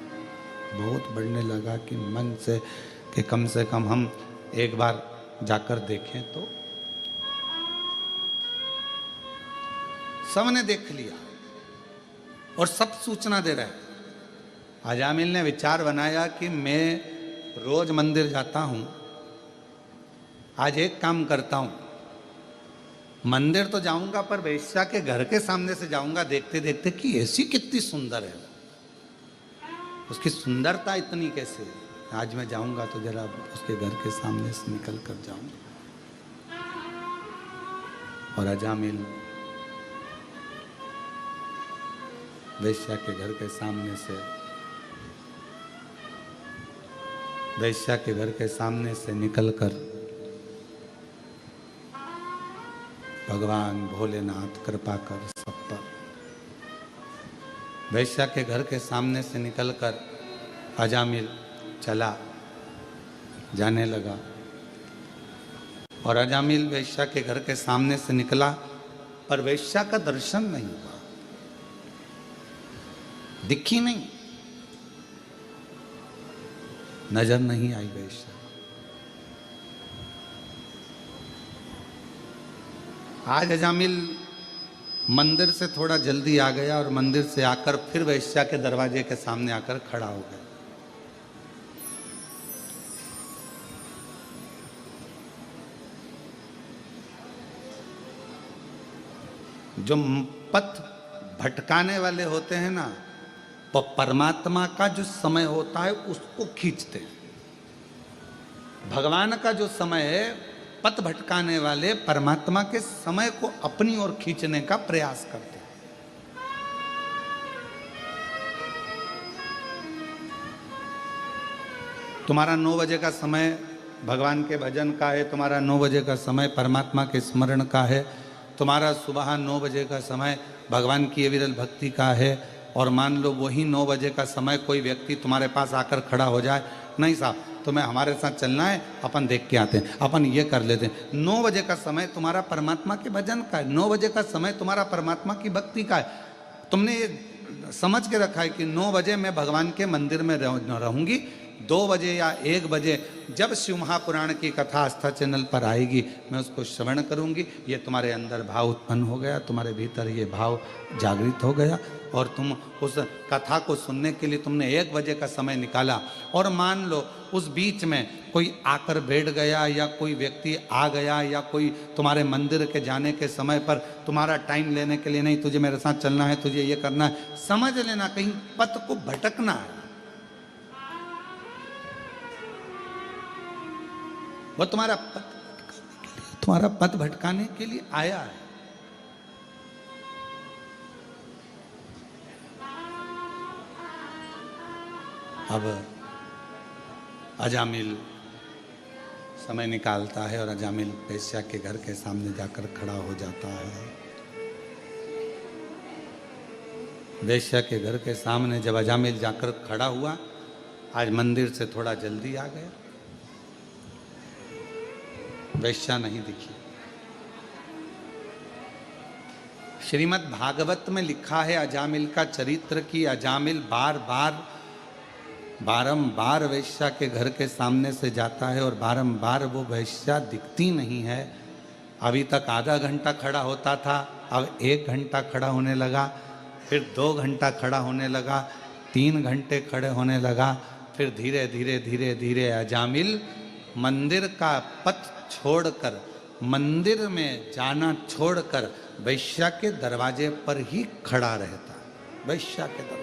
बहुत बढ़ने लगा कि मन से कि कम से कम हम एक बार जाकर देखें। तो सबने देख लिया और सब सूचना दे रहे हैं। अजामिल ने विचार बनाया कि मैं रोज मंदिर जाता हूं, आज एक काम करता हूं, मंदिर तो जाऊंगा पर वेश्या के घर के सामने से जाऊंगा, देखते देखते कि ऐसी कितनी सुंदर है, उसकी सुंदरता इतनी कैसे है। आज मैं जाऊंगा तो जरा उसके घर के सामने से निकल कर जाऊंगा। और अजामिल वेश्या के घर के सामने से, वेश्या के घर के सामने से निकलकर भगवान भोलेनाथ कृपा कर सब पर, वेश्या के घर के सामने से निकलकर अजामिल चला, जाने लगा। और अजामिल वेश्या के घर के सामने से निकला, पर वेश्या का दर्शन नहीं हुआ, दिखी नहीं, नजर नहीं आई वेश्या। आज अजामिल मंदिर से थोड़ा जल्दी आ गया और मंदिर से आकर फिर वेश्या के दरवाजे के सामने आकर खड़ा हो गया। जो पथ भटकाने वाले होते हैं ना, वो परमात्मा का जो समय होता है उसको खींचते हैं। भगवान का जो समय है, पथ भटकाने वाले परमात्मा के समय को अपनी ओर खींचने का प्रयास करते हैं। तुम्हारा 9 बजे का समय भगवान के भजन का है, तुम्हारा 9 बजे का समय परमात्मा के स्मरण का है, तुम्हारा सुबह 9 बजे का समय भगवान की विरल भक्ति का है, और मान लो वही 9 बजे का समय कोई व्यक्ति तुम्हारे पास आकर खड़ा हो जाए, नहीं साहब तुम्हें हमारे साथ चलना है, अपन देख के आते हैं, अपन ये कर लेते हैं। 9 बजे का समय तुम्हारा परमात्मा के भजन का है, 9 बजे का समय तुम्हारा परमात्मा की भक्ति का है। तुमने ये समझ के रखा है कि 9 बजे मैं भगवान के मंदिर में रहूंगी, 2 बजे या 1 बजे जब शिव महापुराण की कथा आस्था चैनल पर आएगी मैं उसको श्रवण करूंगी। ये तुम्हारे अंदर भाव उत्पन्न हो गया, तुम्हारे भीतर ये भाव जागृत हो गया, और तुम उस कथा को सुनने के लिए तुमने 1 बजे का समय निकाला। और मान लो उस बीच में कोई आकर बैठ गया, या कोई व्यक्ति आ गया, या कोई तुम्हारे मंदिर के जाने के समय पर तुम्हारा टाइम लेने के लिए, नहीं तुझे मेरे साथ चलना है, तुझे ये करना है, समझ लेना कहीं पथ को भटकना है। वो तुम्हारा पथ भटकाने के लिए आया है। अब अजामिल समय निकालता है और अजामिल वेश्या के घर के सामने जाकर खड़ा हो जाता है। वेश्या के घर के सामने जब अजामिल जाकर खड़ा हुआ, आज मंदिर से थोड़ा जल्दी आ गया, वेश्या नहीं दिखी। श्रीमद् भागवत में लिखा है अजामिल का चरित्र कि अजामिल बारंबार वेश्या के घर के सामने से जाता है और बारंबार वो वेश्या दिखती नहीं है। अभी तक आधा घंटा खड़ा होता था, अब 1 घंटा खड़ा होने लगा, फिर 2 घंटा खड़ा होने लगा, 3 घंटे खड़े होने लगा, फिर धीरे धीरे धीरे धीरे अजामिल मंदिर का पथ छोड़कर, मंदिर में जाना छोड़कर वैश्या के दरवाजे पर ही खड़ा रहता, वैश्या के दरवाजे।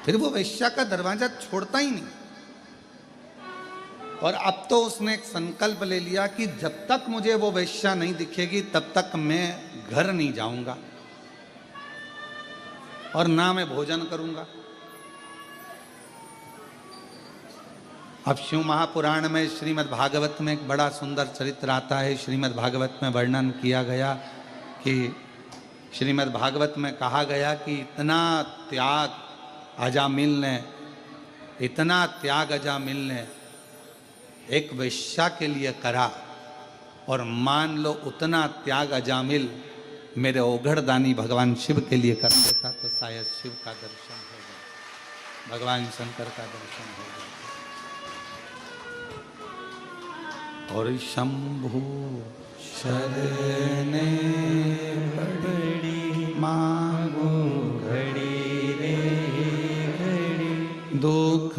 फिर वो वैश्या का दरवाजा छोड़ता ही नहीं। और अब तो उसने एक संकल्प ले लिया कि जब तक मुझे वो वैश्या नहीं दिखेगी तब तक मैं घर नहीं जाऊंगा और ना मैं भोजन करूंगा। अब शिव महापुराण में श्रीमद् भागवत में एक बड़ा सुंदर चरित्र आता है। श्रीमद् भागवत में वर्णन किया गया कि श्रीमद् भागवत में कहा गया कि इतना त्याग अजामिल ने, इतना त्याग अजामिल ने एक वैश्या के लिए करा, और मान लो उतना त्याग अजामिल मेरे ओघड़दानी भगवान शिव के लिए कर देता तो शायद शिव का दर्शन हो जाए, भगवान शंकर का दर्शन हो जाए। और शंभु शरणे पड़ी मांगो घड़ी रे घड़ी, दुख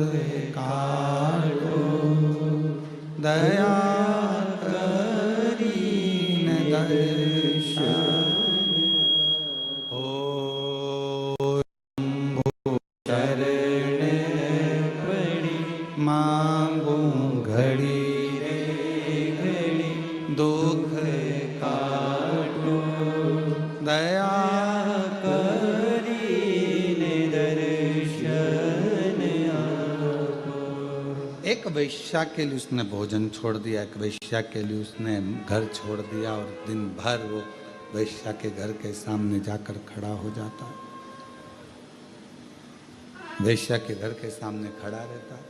काटो दया करीन दर्शन। ओ शरण पड़ी मांगो घड़ी घड़ी, दुख काटो दया करीन दर्शन आपो। एक वैश्या के लिए उसने भोजन छोड़ दिया, एक वैश्या के लिए उसने घर छोड़ दिया, और दिन भर वो वैश्या के घर के सामने जाकर खड़ा हो जाता है, वैश्या के घर के सामने खड़ा रहता है,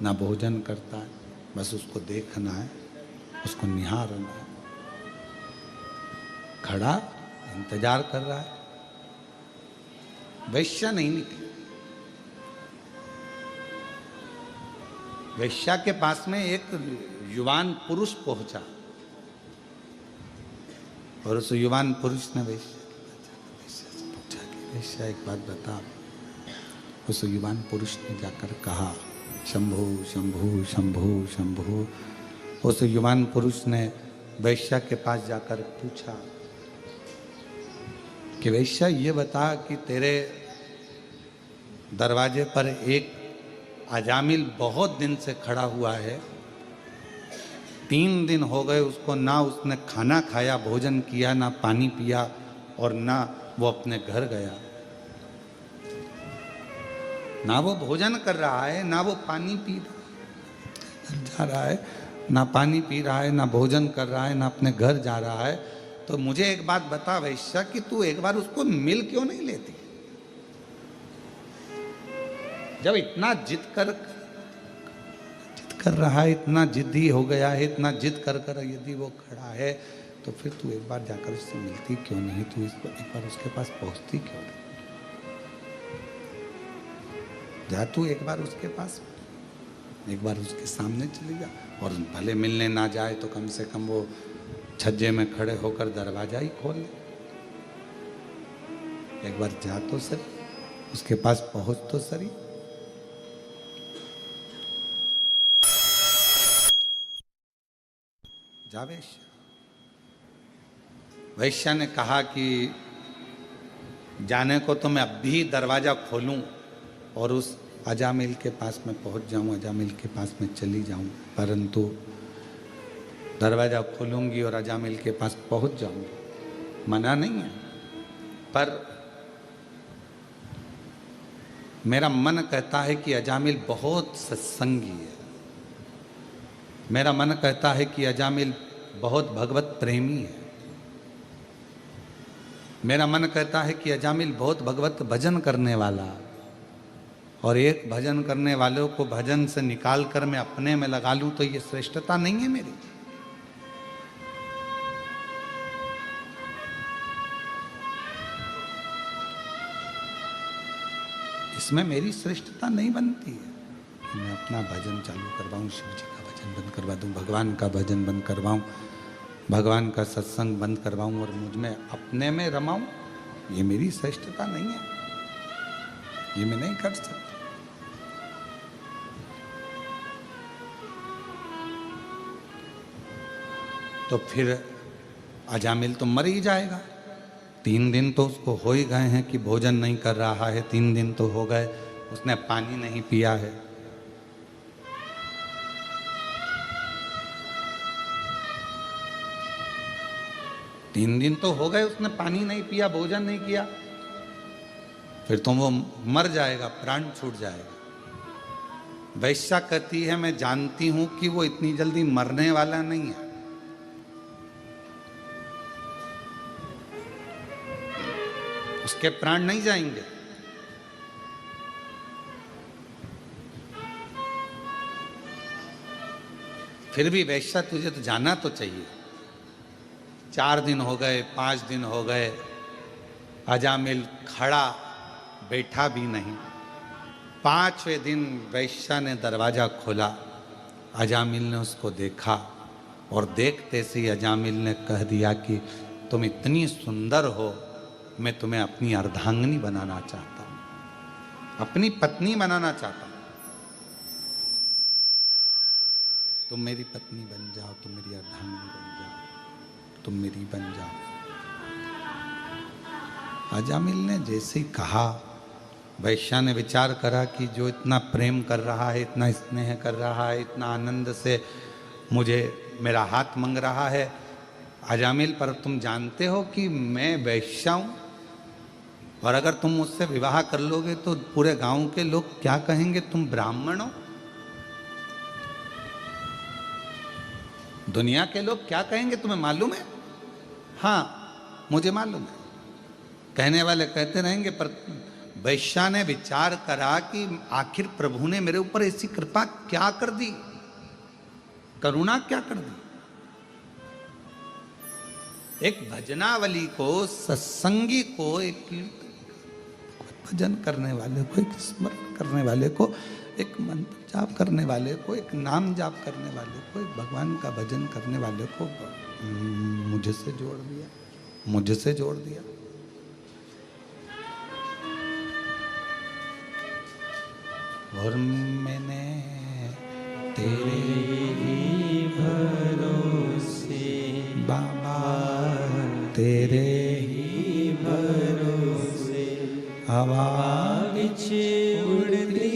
ना भोजन करता है, बस उसको देखना है, उसको निहारना है, खड़ा इंतजार कर रहा है। वैश्या नहीं निकली। वैश्या के पास में एक युवान पुरुष पहुंचा, और उस युवान पुरुष ने वैश्या से पूछा कि वैश्या एक बात बता। उस युवान पुरुष ने जाकर कहा शंभु शंभु शंभु शंभु। उस युवान पुरुष ने वैश्या के पास जाकर पूछा कि वैश्या ये बता कि तेरे दरवाजे पर एक अजामिल बहुत दिन से खड़ा हुआ है, 3 दिन हो गए उसको, ना उसने खाना खाया, भोजन किया, ना पानी पिया, और ना वो अपने घर गया, ना वो भोजन कर रहा है, ना वो पानी पी जा रहा है, ना पानी पी रहा है, ना भोजन कर रहा है, ना अपने घर जा रहा है। तो मुझे एक बात बता वैश्या कि तू एक बार उसको मिल क्यों नहीं लेती? जब इतना जिद कर रहा है, इतना जिद्दी हो गया है, इतना जिद कर यदि वो खड़ा है, तो फिर तू एक बार जाकर उससे मिलती क्यों नहीं? तू इसको एक बार उसके पास पहुंचती क्यों नहीं? जा तू एक बार उसके पास, एक बार उसके सामने चली जा, और भले मिलने ना जाए तो कम से कम वो छज्जे में खड़े होकर दरवाजा ही खोल ले। एक बार जा तो सही, उसके पास पहुंच तो सही। जा वैश्या। वैश्या ने कहा कि जाने को तो मैं अब भी दरवाजा खोलूं और उस अजामिल के पास में पहुंच जाऊं, अजामिल के पास में चली जाऊं, परंतु दरवाजा खोलूंगी और अजामिल के पास पहुंच जाऊंगी, मना नहीं है, पर मेरा मन कहता है कि अजामिल बहुत सत्संगी है, मेरा मन कहता है कि अजामिल बहुत भगवत प्रेमी है, मेरा मन कहता है कि अजामिल बहुत भगवत भजन करने वाला, और एक भजन करने वालों को भजन से निकाल कर मैं अपने में लगा लूं तो ये श्रेष्ठता नहीं है मेरी। इसमें मेरी श्रेष्ठता नहीं बनती है। कि मैं अपना भजन चालू करवाऊँ, शिव जी का भजन बंद करवा दूँ, भगवान का भजन बंद करवाऊँ, भगवान का सत्संग बंद करवाऊँ और मुझ में अपने में रमाऊँ? ये मेरी श्रेष्ठता नहीं है, ये मैं नहीं कर सकता। तो फिर अजामिल तो मर ही जाएगा। 3 दिन तो उसको हो ही गए हैं कि भोजन नहीं कर रहा है, 3 दिन तो हो गए, उसने पानी नहीं पिया है। तीन दिन तो हो गए, उसने पानी नहीं पिया, भोजन नहीं किया, फिर तो वो मर जाएगा, प्राण छूट जाएगा। वैश्या कहती है मैं जानती हूं कि वो इतनी जल्दी मरने वाला नहीं है, उसके प्राण नहीं जाएंगे। फिर भी वैश्या तुझे तो जाना तो चाहिए। 4 दिन हो गए, 5 दिन हो गए, अजामिल खड़ा बैठा भी नहीं। 5वें दिन वैश्या ने दरवाजा खोला, अजामिल ने उसको देखा और देखते से ही अजामिल ने कह दिया कि तुम इतनी सुंदर हो, मैं तुम्हें अपनी अर्धांगिनी बनाना चाहता हूं, अपनी पत्नी बनाना चाहता हूं। तुम मेरी पत्नी बन जाओ, तुम मेरी अर्धांगिनी बन जाओ, तुम मेरी बन जाओ। अजामिल ने जैसे ही कहा, वैश्या ने विचार करा कि जो इतना प्रेम कर रहा है, इतना स्नेह कर रहा है, इतना आनंद से मुझे मेरा हाथ मांग रहा है, अजामिल पर तुम जानते हो कि मैं वैश्या हूं और अगर तुम मुझसे विवाह कर लोगे तो पूरे गांव के लोग क्या कहेंगे, तुम ब्राह्मण हो। दुनिया के लोग क्या कहेंगे तुम्हें मालूम है? हाँ, मुझे मालूम है। कहने वाले कहते रहेंगे, पर वैश्या ने विचार करा कि आखिर प्रभु ने मेरे ऊपर ऐसी कृपा क्या कर दी, करुणा क्या कर दी। एक भजनावली को, सत्संगी को, एक भजन करने वाले को, एक स्मरण करने वाले को, एक मंत्र जाप करने वाले को, एक नाम जाप करने वाले को, एक भगवान का भजन करने वाले को मुझसे जोड़ दिया, मुझसे जोड़ दिया। और मैंने तेरे ही भरोसे बाबा, तेरे ही भरोसे हवा पीछे उड़ती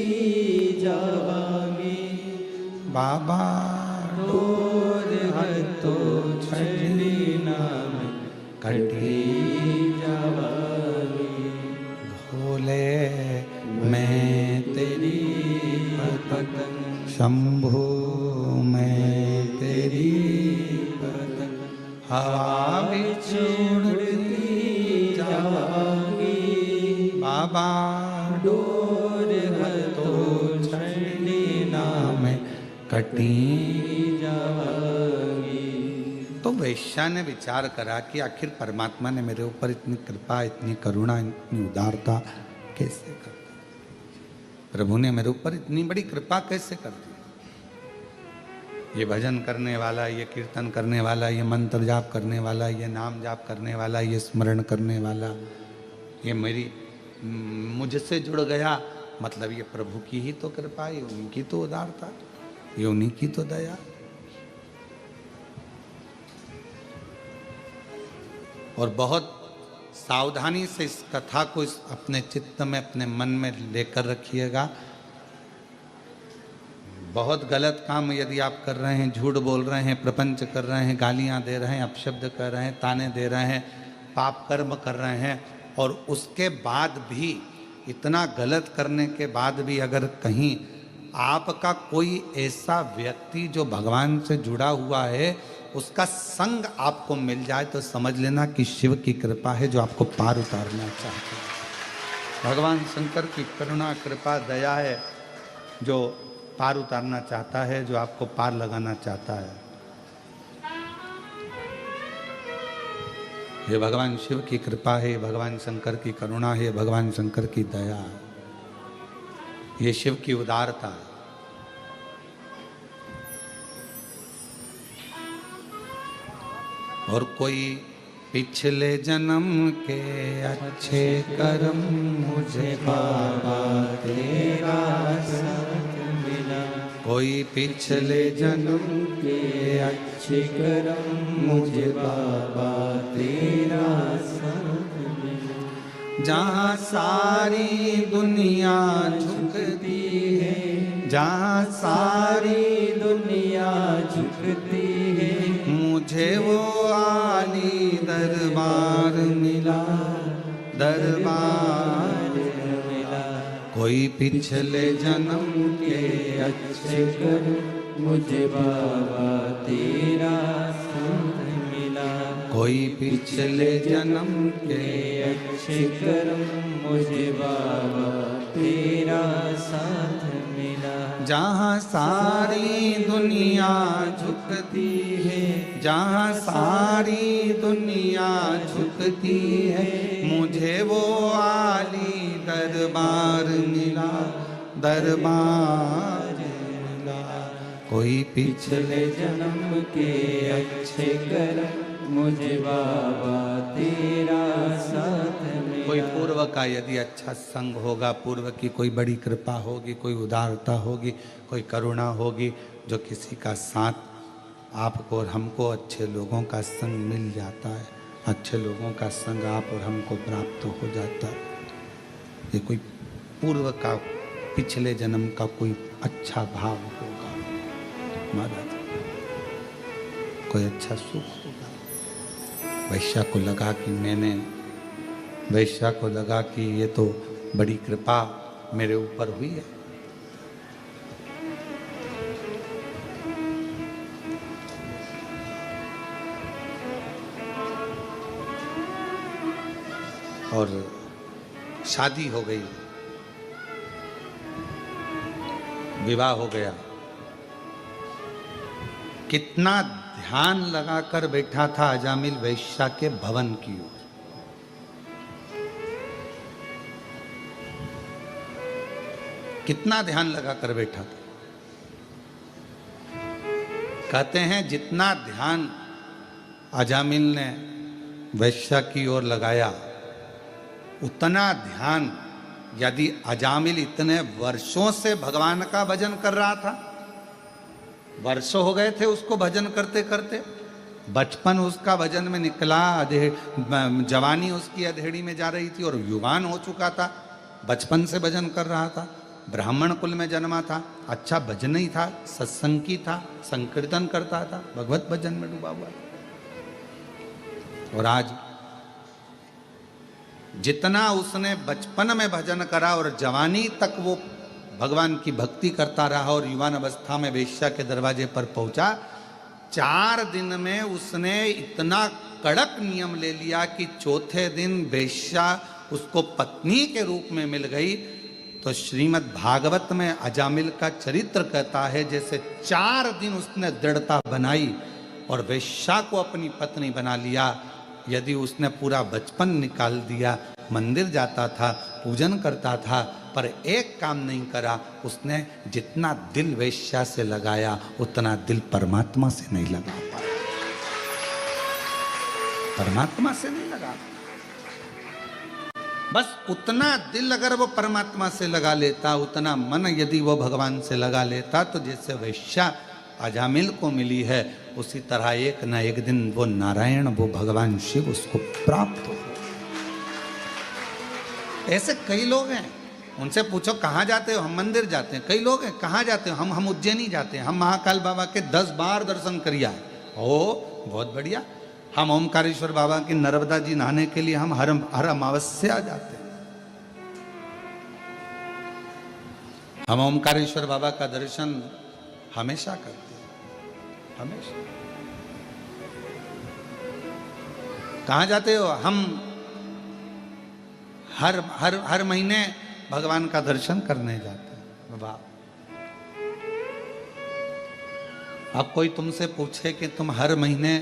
जावांगी बाबा, डोर है तो छड़ी नाम कटी जावांगी। भोले मैं तेरी पतंग शंभु, मैं तेरी पतंग हवा बिछ उड़ती जावांगी बाबा, डोर है तो छड़ी नाम कटी जावांगी। तो वैश्या ने विचार करा कि आखिर परमात्मा ने मेरे ऊपर इतनी कृपा, इतनी करुणा, इतनी उदारता कैसे कर दी, प्रभु ने मेरे ऊपर इतनी बड़ी कृपा कैसे कर दी। ये भजन करने वाला, ये कीर्तन करने वाला, ये मंत्र जाप करने वाला, ये नाम जाप करने वाला, ये स्मरण करने वाला, ये मेरी मुझसे जुड़ गया, मतलब ये प्रभु की ही तो कृपा, ये उन्हीं की तो उदारता, ये उन्हीं की तो दया। और बहुत सावधानी से इस कथा को अपने चित्त में, अपने मन में लेकर रखिएगा। बहुत गलत काम यदि आप कर रहे हैं, झूठ बोल रहे हैं, प्रपंच कर रहे हैं, गालियां दे रहे हैं, अपशब्द कर रहे हैं, ताने दे रहे हैं, पाप कर्म कर रहे हैं, और उसके बाद भी, इतना गलत करने के बाद भी अगर कहीं आपका कोई ऐसा व्यक्ति जो भगवान से जुड़ा हुआ है, उसका संग आपको मिल जाए, तो समझ लेना कि शिव की कृपा है जो आपको पार उतारना चाहते हैं। भगवान शंकर की करुणा, कृपा, दया है जो पार उतारना चाहता है, जो आपको पार लगाना चाहता है। ये भगवान शिव की कृपा है, भगवान शंकर की करुणा है, भगवान शंकर की दया है, ये शिव की उदारता है। और कोई पिछले जन्म के अच्छे कर्म मुझे बाबा तेरा साथ मिला। कोई पिछले जन्म के अच्छे कर्म मुझे बाबा तेरा साथ मिला। जहाँ सारी दुनिया झुकती है, जहाँ सारी दुनिया झुकती है, मुझे वो आली दरबार मिला, दरबार मिला। कोई पिछले जन्म के अच्छे कर्म मुझे बाबा तेरा साथ मिला। कोई पिछले जन्म के अच्छे कर्म मुझे बाबा तेरा साथ मिला। जहाँ सारी दुनिया झुकती है, जहाँ सारी दुनिया झुकती है, मुझे वो आली दरबार मिला, दरबार मिला। कोई पिछले जन्म के अच्छे कर्म मुझे बाबा तेरा साथ मिला। कोई पूर्व का यदि अच्छा संग होगा, पूर्व की कोई बड़ी कृपा होगी, कोई उदारता होगी, कोई करुणा होगी, जो किसी का साथ आपको और हमको अच्छे लोगों का संग मिल जाता है, अच्छे लोगों का संग आप और हमको प्राप्त हो जाता है। ये कोई पूर्व का पिछले जन्म का कोई अच्छा भाव होगा महाराज, कोई अच्छा सुख होगा। वैश्या को लगा कि मैंने, वैश्या को लगा कि ये तो बड़ी कृपा मेरे ऊपर हुई है। और शादी हो गई, विवाह हो गया। कितना ध्यान लगाकर बैठा था अजामिल वैश्या के भवन की ओर। कितना ध्यान लगाकर बैठा था। कहते हैं जितना ध्यान अजामिल ने वैश्या की ओर लगाया, उतना ध्यान यदि अजामिल इतने वर्षों से भगवान का भजन कर रहा था, वर्षों हो गए थे उसको भजन करते करते, बचपन उसका भजन में निकला, जवानी उसकी अधेड़ी में जा रही थी और युवान हो चुका था, बचपन से भजन कर रहा था, ब्राह्मण कुल में जन्मा था, अच्छा भजन ही था, सत्संगी था, संकीर्तन करता था, भगवत भजन में डूबा हुआ था। और आज जितना उसने बचपन में भजन करा और जवानी तक वो भगवान की भक्ति करता रहा और युवान अवस्था में वेश्या के दरवाजे पर पहुंचा, 4 दिन में उसने इतना कड़क नियम ले लिया कि चौथे दिन वेश्या उसको पत्नी के रूप में मिल गई। तो श्रीमद् भागवत में अजामिल का चरित्र कहता है जैसे 4 दिन उसने दृढ़ता बनाई और वेश्या को अपनी पत्नी बना लिया। यदि उसने पूरा बचपन निकाल दिया, मंदिर जाता था, पूजन करता था, पर एक काम नहीं करा, उसने जितना दिल वेश्या से लगाया उतना दिल परमात्मा से नहीं लगा पाया, परमात्मा से नहीं लगा। बस उतना दिल अगर वो परमात्मा से लगा लेता, उतना मन यदि वो भगवान से लगा लेता, तो जैसे वेश्या अजामिल को मिली है, उसी तरह एक न एक दिन वो नारायण, वो भगवान शिव उसको प्राप्त हो। ऐसे कई लोग हैं, उनसे पूछो कहाँ जाते हो, हम मंदिर जाते हैं। कई लोग हैं कहाँ जाते हो, हम उज्जैनी जाते हैं, हम महाकाल बाबा के 10 बार दर्शन करिया है। ओ बहुत बढ़िया। हम ओमकारेश्वर बाबा की नर्मदा जी नहाने के लिए हम हर अमावस्या जाते हैं। हम ओमकारेश्वर बाबा का दर्शन हमेशा करते हैं, हमेशा। कहाँ जाते हो, हम हर महीने भगवान का दर्शन करने जाते हैं। वाह। अब कोई तुमसे पूछे कि तुम हर महीने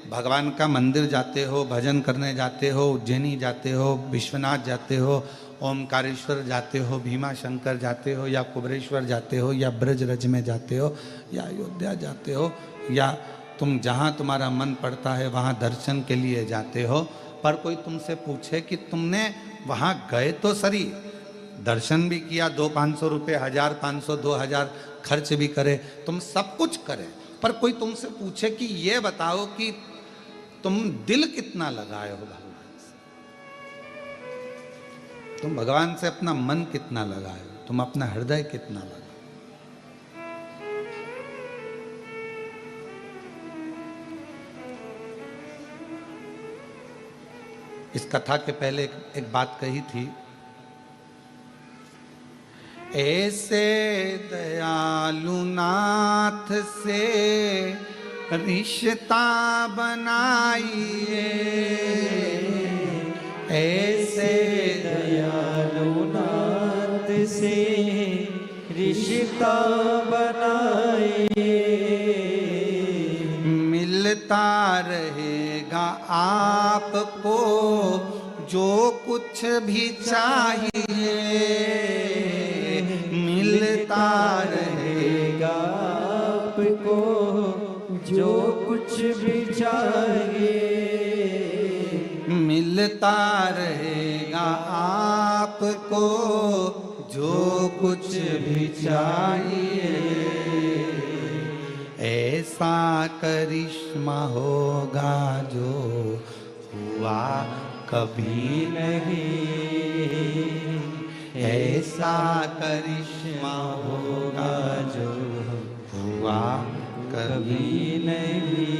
भगवान का मंदिर जाते हो, भजन करने जाते हो, उज्जैनी जाते हो, विश्वनाथ जाते हो, ओमकारेश्वर जाते हो, भीमा शंकर जाते हो, या कुबरेश्वर जाते हो, या ब्रजरज में जाते हो, या अयोध्या जाते हो, या तुम जहाँ तुम्हारा मन पड़ता है वहाँ दर्शन के लिए जाते हो, पर कोई तुमसे पूछे कि तुमने वहाँ गए तो सही, दर्शन भी किया, 200-500 रुपये, 1,000-500-2,000 खर्च भी करे, तुम सब कुछ करे, पर कोई तुमसे पूछे कि ये बताओ कि तुम दिल कितना लगाए हो भगवान से, तुम भगवान से अपना मन कितना लगाए हो, तुम अपना हृदय कितना लगाए। इस कथा के पहले एक बात कही थी, ऐसे दयालु नाथ से रिश्ता बनाइए, ऐसे दयालु नाथ से रिश्ता बनाइए, मिलता रहेगा आपको जो कुछ भी चाहिए, मिलता रहेगा आपको जो कुछ भी चाहिए, मिलता रहेगा आपको जो कुछ भी चाहिए, ऐसा करिश्मा होगा जो हुआ कभी नहीं, ऐसा करिश्मा होगा जो हुआ कभी नहीं,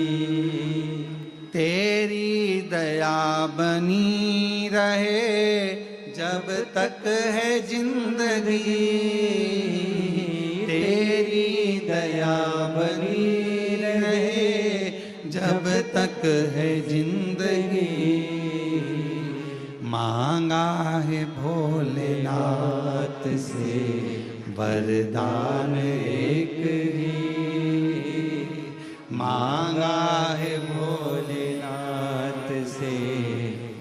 तेरी दया बनी रहे जब तक है जिंदगी, तेरी दया बनी रहे जब तक है जिंदगी, मांगा है भोलेनाथ से वरदान एक ही, मांगा है भोलेनाथ से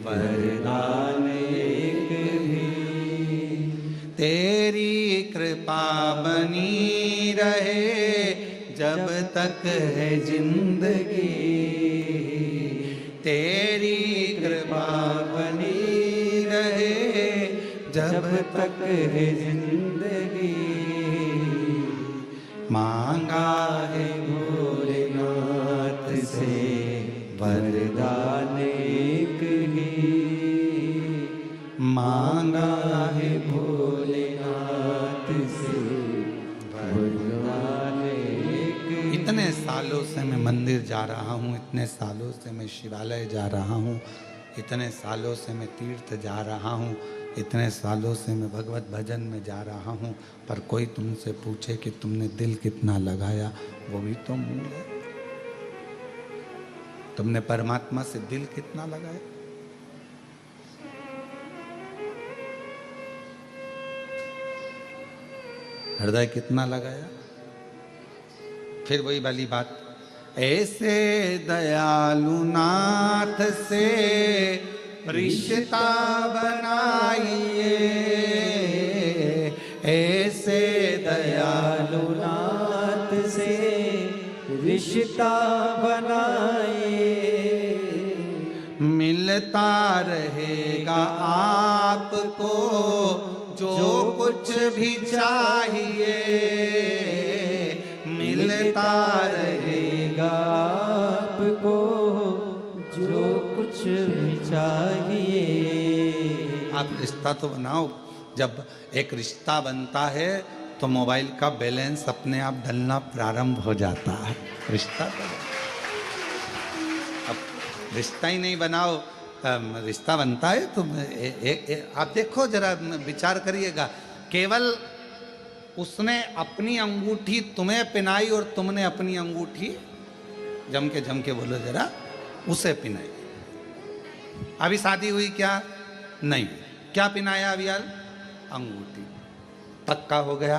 वरदान एक ही, तेरी कृपा बनी रहे जब तक है जिंदगी, तेरी कृपा बनी रहे जब तक है जिंदगी, मांगा है भोलेनाथ से वरदान एक ही, मांगा है भोलेनाथ से वरदान एक ही। इतने सालों से मैं मंदिर जा रहा हूँ, इतने सालों से मैं शिवालय जा रहा हूँ, इतने सालों से मैं तीर्थ जा रहा हूँ, इतने सालों से मैं भगवत भजन में जा रहा हूँ, पर कोई तुमसे पूछे कि तुमने दिल कितना लगाया, वो भी तो मूल है। तुमने परमात्मा से दिल कितना लगाया? हृदय कितना लगाया? फिर वही वाली बात, ऐसे दयालु नाथ से रिश्ता बनाइए, ऐसे दयालु नाथ से रिश्ता बनाइए, मिलता रहेगा आपको जो कुछ भी चाहिए, मिलता रहेगा आपको जो कुछ भी चाहिए। आप रिश्ता तो बनाओ, जब एक रिश्ता बनता है तो मोबाइल का बैलेंस अपने आप डलना प्रारंभ हो जाता है। रिश्ता तो अब रिश्ता ही नहीं बनाओ, रिश्ता बनता है तो आप देखो जरा विचार करिएगा, केवल उसने अपनी अंगूठी तुम्हें पहनाई और तुमने अपनी अंगूठी जम के बोलो जरा उसे पहनाई। अभी शादी हुई क्या? नहीं। क्या पहनाया अभी यार? अंगूठी। पक्का हो गया।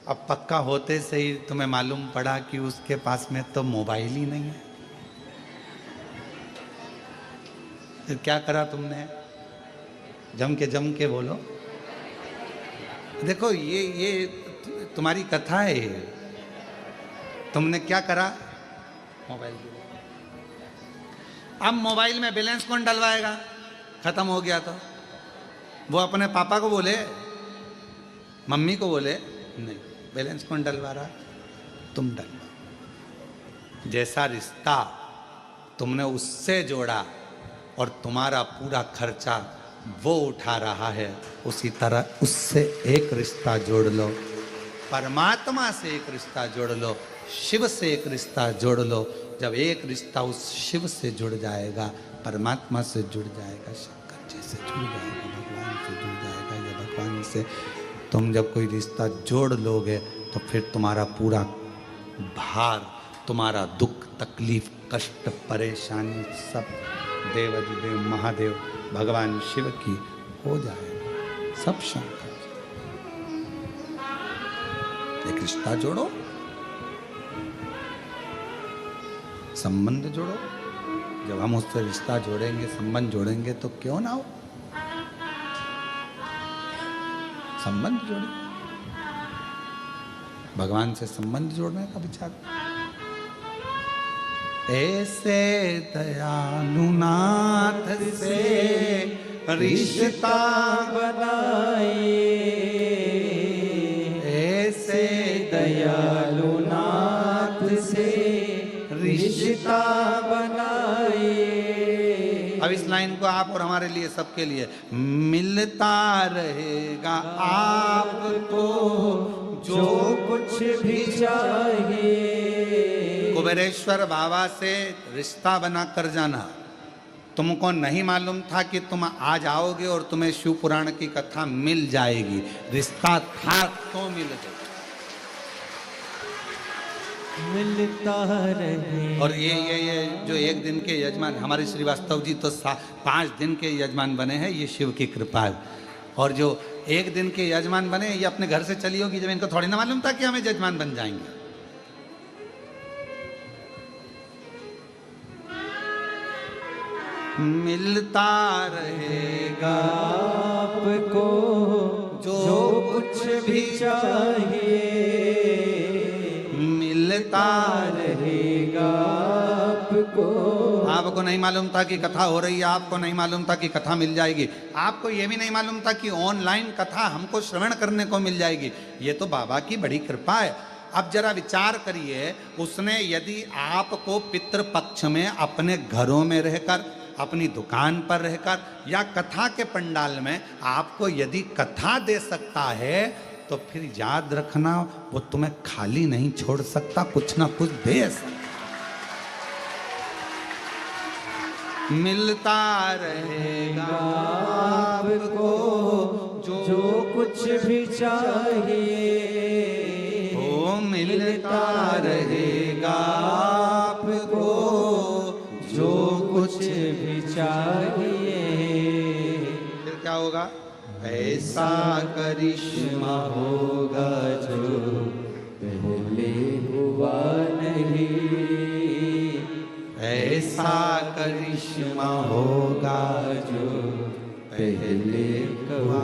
अब पक्का होते से ही तुम्हें मालूम पड़ा कि उसके पास में तो मोबाइल ही नहीं है, तो क्या करा तुमने? जम के बोलो। देखो ये तुम्हारी कथा है। तुमने क्या करा? मोबाइल के लिए। अब मोबाइल में बैलेंस कौन डलवाएगा? खत्म हो गया तो वो अपने पापा को बोले, मम्मी को बोले, नहीं, बैलेंस कौन डलवा रहा? तुम डलवा। जैसा रिश्ता तुमने उससे जोड़ा और तुम्हारा पूरा खर्चा वो उठा रहा है, उसी तरह उससे एक रिश्ता जोड़ लो, परमात्मा से एक रिश्ता जोड़ लो, शिव से एक रिश्ता जोड़ लो। जब एक रिश्ता उस शिव से जुड़ जाएगा, परमात्मा से जुड़ जाएगा, शंकर जी से जुड़ जाएगा, भगवान से जुड़ जाएगा, या भगवान से तुम जब कोई रिश्ता जोड़ लोगे तो फिर तुम्हारा पूरा भार, तुम्हारा दुख, तकलीफ, कष्ट, परेशानी सब देवाधिदेव महादेव भगवान शिव की हो जाएगा, सब शंकर। एक रिश्ता जोड़ो, संबंध जोड़ो। जब हम उससे रिश्ता जोड़ेंगे, संबंध जोड़ेंगे तो क्यों ना हो, संबंध जोड़े, भगवान से संबंध जोड़ने का विचार। ऐसे दयालु नाथ से रिश्ता बनाए, ऐसे दयालु नाथ से रिश्ता बनाए। अब इस लाइन को आप और हमारे लिए, सबके लिए, मिलता रहेगा आपको जो कुछ भी चाहिए। कुबेरेश्वर बाबा से रिश्ता बना कर जाना। तुमको नहीं मालूम था कि तुम आ जाओगे और तुम्हें शिव पुराण की कथा मिल जाएगी, रिश्ता था तो मिल जाएगा। मिलता रहे। और ये जो एक दिन के यजमान हमारे श्रीवास्तव जी तो 5 दिन के यजमान बने हैं, ये शिव की कृपा है। और जो एक दिन के यजमान बने, ये अपने घर से चली होगी, जब इनको थोड़ी ना मालूम था कि हमें यजमान बन जाएंगे। मिलता रहेगा आपको जो कुछ भी चाहिए, मिलता रहेगा आपको। आपको नहीं मालूम था कि कथा हो रही है, आपको नहीं मालूम था कि कथा मिल जाएगी, आपको यह भी नहीं मालूम था कि ऑनलाइन कथा हमको श्रवण करने को मिल जाएगी। ये तो बाबा की बड़ी कृपा है। अब जरा विचार करिए, उसने यदि आपको पितृपक्ष में अपने घरों में रहकर, अपनी दुकान पर रहकर, या कथा के पंडाल में आपको यदि कथा दे सकता है, तो फिर याद रखना वो तुम्हें खाली नहीं छोड़ सकता, कुछ ना कुछ दे सकता। मिलता रहेगा आपको जो कुछ भी चाहिए, ओ मिलता रहेगा आपको जो कुछ भी चाहिए। फिर क्या होगा? ऐसा करिश्मा होगा जो पहले हुआ नहीं, ऐसा करिश्मा होगा जो पहले हुआ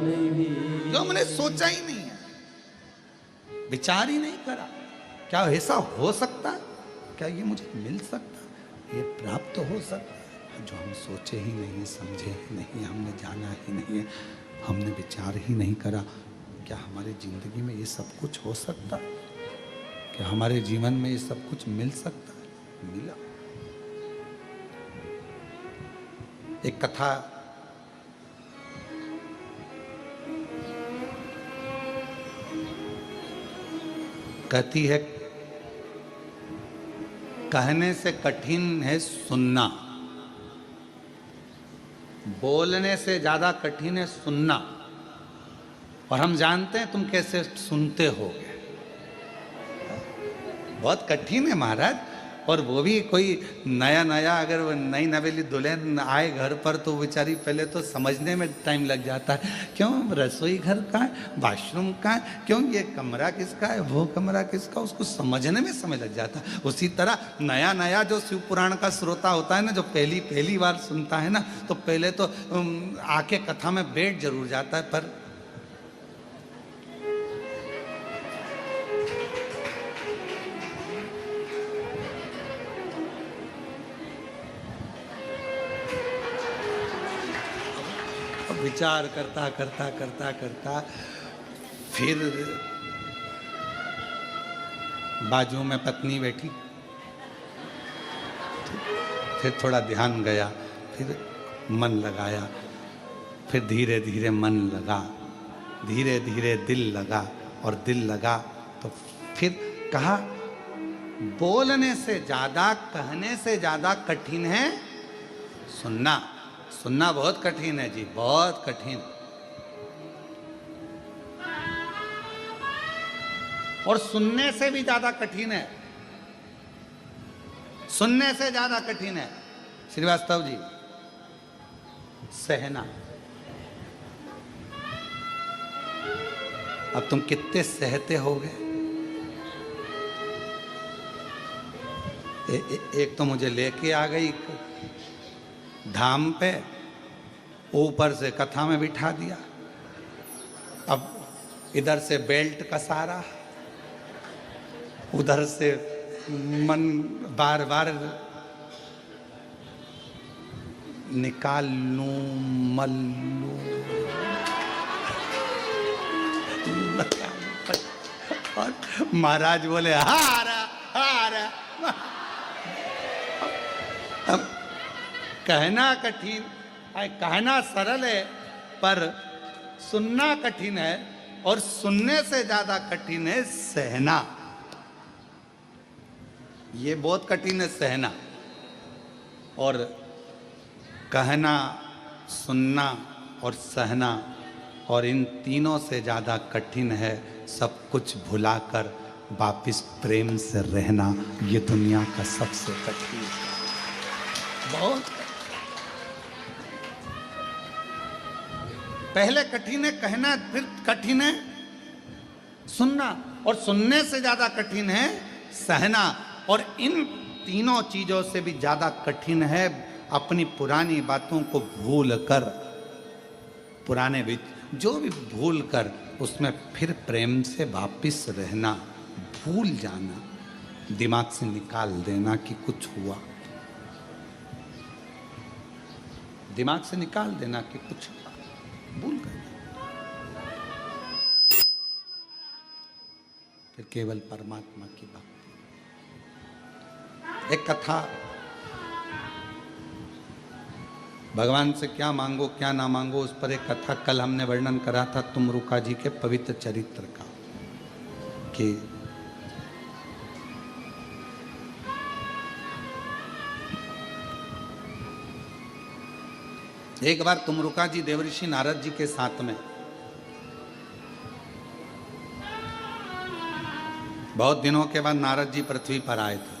नहीं। जो मैंने सोचा ही नहीं है, विचार ही नहीं करा, क्या ऐसा हो सकता है? क्या ये मुझे मिल सकता है? ये प्राप्त हो सकता है? जो हम सोचे ही नहीं, समझे ही नहीं, हमने जाना ही नहीं है, हमने विचार ही नहीं करा, क्या हमारी जिंदगी में ये सब कुछ हो सकता है? क्या हमारे जीवन में ये सब कुछ मिल सकता है? मिला। एक कथा कहती है, कहने से कठिन है सुनना, बोलने से ज्यादा कठिन है सुनना। और हम जानते हैं तुम कैसे सुनते होगे, बहुत कठिन है महाराज। और वो भी कोई नया नया, अगर वो नई नवेली दुल्हन आए घर पर तो बेचारी पहले तो समझने में टाइम लग जाता है, क्यों रसोई घर का है, वाशरूम का है, क्यों ये कमरा किसका है, वो कमरा किसका, उसको समझने में समय लग जाता है। उसी तरह नया नया जो शिव पुराण का श्रोता होता है ना, जो पहली बार सुनता है ना, तो पहले तो आके कथा में बैठ जरूर जाता है, पर विचार करता करता करता करता फिर बाजू में पत्नी बैठी, फिर थोड़ा ध्यान गया, फिर मन लगाया, फिर धीरे धीरे मन लगा, धीरे धीरे दिल लगा, और दिल लगा तो फिर कहा बोलने से ज्यादा, कहने से ज्यादा कठिन है सुनना। सुनना बहुत कठिन है जी, बहुत कठिन। और सुनने से भी ज्यादा कठिन है, सुनने से ज्यादा कठिन है श्रीवास्तव जी सहना। अब तुम कितने सहते होगे? एक तो मुझे लेके आ गई धाम पे, ऊपर से कथा में बिठा दिया, अब इधर से बेल्ट कसा रहा, उधर से मन बार बार निकाल लूं मल लूं, और महाराज बोले हारा हारा। अब कहना कठिन, कहना सरल है, पर सुनना कठिन है, और सुनने से ज्यादा कठिन है सहना। ये बहुत कठिन है सहना। और कहना, सुनना और सहना, और इन तीनों से ज्यादा कठिन है सब कुछ भुलाकर वापिस प्रेम से रहना। ये दुनिया का सबसे कठिन है, बहुत पहले कठिन है कहना, फिर कठिन है सुनना, और सुनने से ज्यादा कठिन है सहना। और इन तीनों चीजों से भी ज्यादा कठिन है अपनी पुरानी बातों को भूल कर, पुराने जो भी भूल कर उसमें फिर प्रेम से वापिस रहना, भूल जाना, दिमाग से निकाल देना कि कुछ हुआ, दिमाग से निकाल देना कि कुछ हुआ, भूल कर फिर केवल परमात्मा की बात। एक कथा, भगवान से क्या मांगो क्या ना मांगो, उस पर एक कथा कल हमने वर्णन करा था तुमरुका जी के पवित्र चरित्र का, कि एक बार तुमरुका जी देवऋषि नारद जी के साथ में बहुत दिनों के बाद नारद जी पृथ्वी पर आए थे,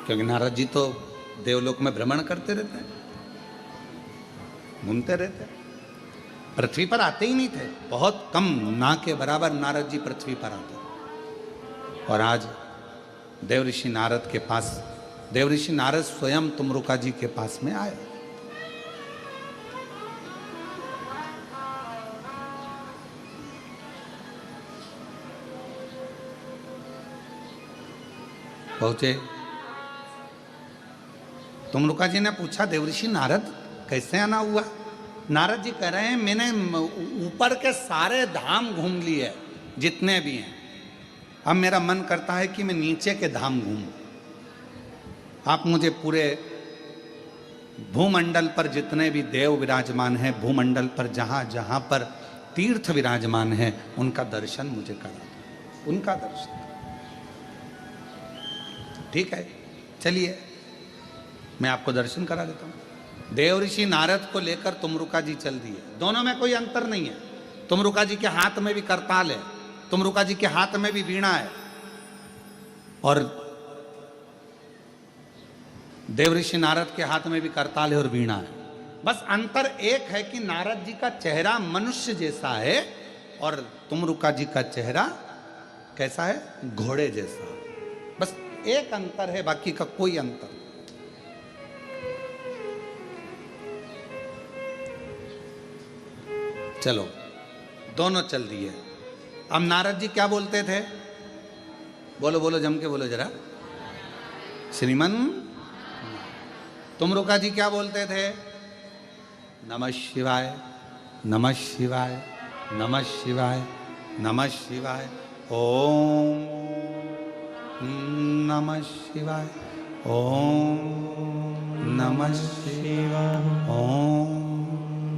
क्योंकि नारद जी तो देवलोक में भ्रमण करते रहते हैं, घूमते रहते, पृथ्वी पर आते ही नहीं थे, बहुत कम, ना के बराबर नारद जी पृथ्वी पर आते। और आज देवऋषि नारद के पास, देवऋषि नारद स्वयं तुमरुका जी के पास में आए। पहुंचे, तुमरुका जी ने पूछा देवऋषि नारद कैसे आना हुआ? नारद जी कह रहे हैं मैंने ऊपर के सारे धाम घूम लिए जितने भी हैं, अब मेरा मन करता है कि मैं नीचे के धाम घूमूं। आप मुझे पूरे भूमंडल पर जितने भी देव विराजमान हैं, भूमंडल पर जहां जहां पर तीर्थ विराजमान हैं, उनका दर्शन मुझे करा दो, उनका दर्शन। ठीक है, चलिए मैं आपको दर्शन करा देता हूं। देवऋषि नारद को लेकर तुमरुका जी चल दिए, दोनों में कोई अंतर नहीं है। तुमरुका जी के हाथ में भी करताल है, तुमरुका जी के हाथ में भी वीणा है, और देवऋषि नारद के हाथ में भी करताल है और वीणा है। बस अंतर एक है कि नारद जी का चेहरा मनुष्य जैसा है और तुमरुका जी का चेहरा कैसा है? घोड़े जैसा। बस एक अंतर है, बाकी का कोई अंतर नहीं। चलो दोनों चल दिए। अब नारद जी क्या बोलते थे? बोलो बोलो, जम के बोलो जरा। श्रीमन। तुमरुका जी क्या बोलते थे? नमः शिवाय, नमः शिवाय, नमः शिवाय, नमः शिवाय। ओम नमः शिवाय, ओम नमः शिवाय, ओम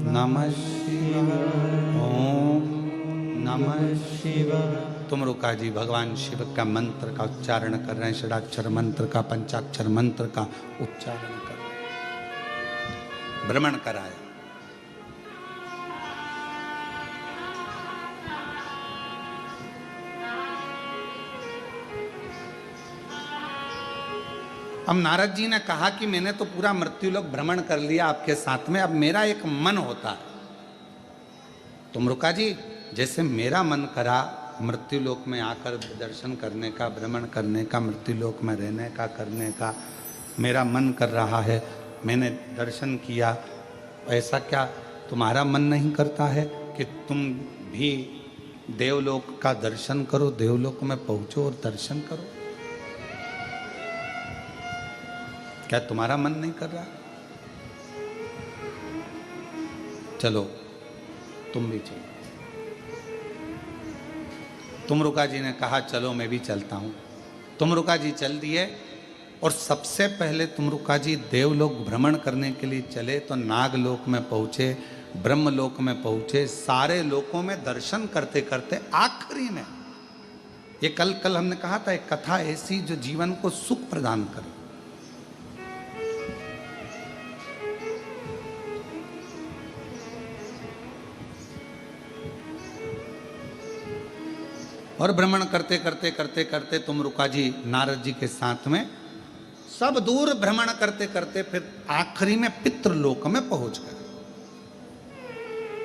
नमः शिवाय, ओम नमः शिवाय। तुमरुका जी भगवान शिव का मंत्र का उच्चारण कर रहे हैं, षडाक्षर मंत्र का, पंचाक्षर मंत्र का उच्चारण कर रहे हैं। भ्रमण कराया। अब नारद जी ने कहा कि मैंने तो पूरा मृत्युलोक भ्रमण कर लिया आपके साथ में, अब मेरा एक मन होता है। तुमरुका जी, जैसे मेरा मन करा मृत्युलोक में आकर दर्शन करने का, भ्रमण करने का, मृत्युलोक में रहने का, करने का मेरा मन कर रहा है, मैंने दर्शन किया, ऐसा क्या तुम्हारा मन नहीं करता है कि तुम भी देवलोक का दर्शन करो, देवलोक में पहुंचो और दर्शन करो? क्या तुम्हारा मन नहीं कर रहा? चलो तुम भी चलो। तुमरुका जी ने कहा चलो मैं भी चलता हूं। तुमरुका जी चल दिए और सबसे पहले तुमरुका जी देवलोक भ्रमण करने के लिए चले तो नागलोक में पहुंचे, ब्रह्मलोक में पहुंचे, सारे लोकों में दर्शन करते करते आखिरी में ये कल हमने कहा था एक कथा ऐसी जो जीवन को सुख प्रदान करे। और भ्रमण करते करते करते करते तुमरुका जी नारद जी के साथ में सब दूर भ्रमण करते करते फिर आखिरी में पितृलोक में पहुंच गए।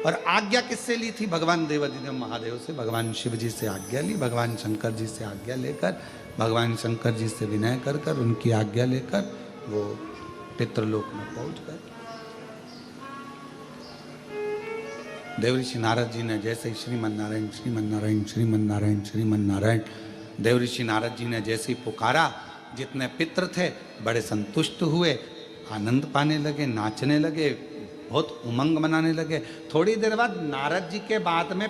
और आज्ञा किससे ली थी? भगवान देवाधिदेव महादेव से, भगवान शिव जी से आज्ञा ली, भगवान शंकर जी से आज्ञा लेकर, भगवान शंकर जी से विनय कर कर उनकी आज्ञा लेकर वो पितृलोक में पहुंच गए। देवऋषि नारद जी ने जैसे ही श्रीमन नारायण श्रीमन नारायण श्रीमन नारायण श्रीमन नारायण देवऋषि नारद जी ने जैसे ही पुकारा, जितने पितृ थे बड़े संतुष्ट हुए, आनंद पाने लगे, नाचने लगे, बहुत उमंग मनाने लगे। थोड़ी देर बाद नारद जी के बाद में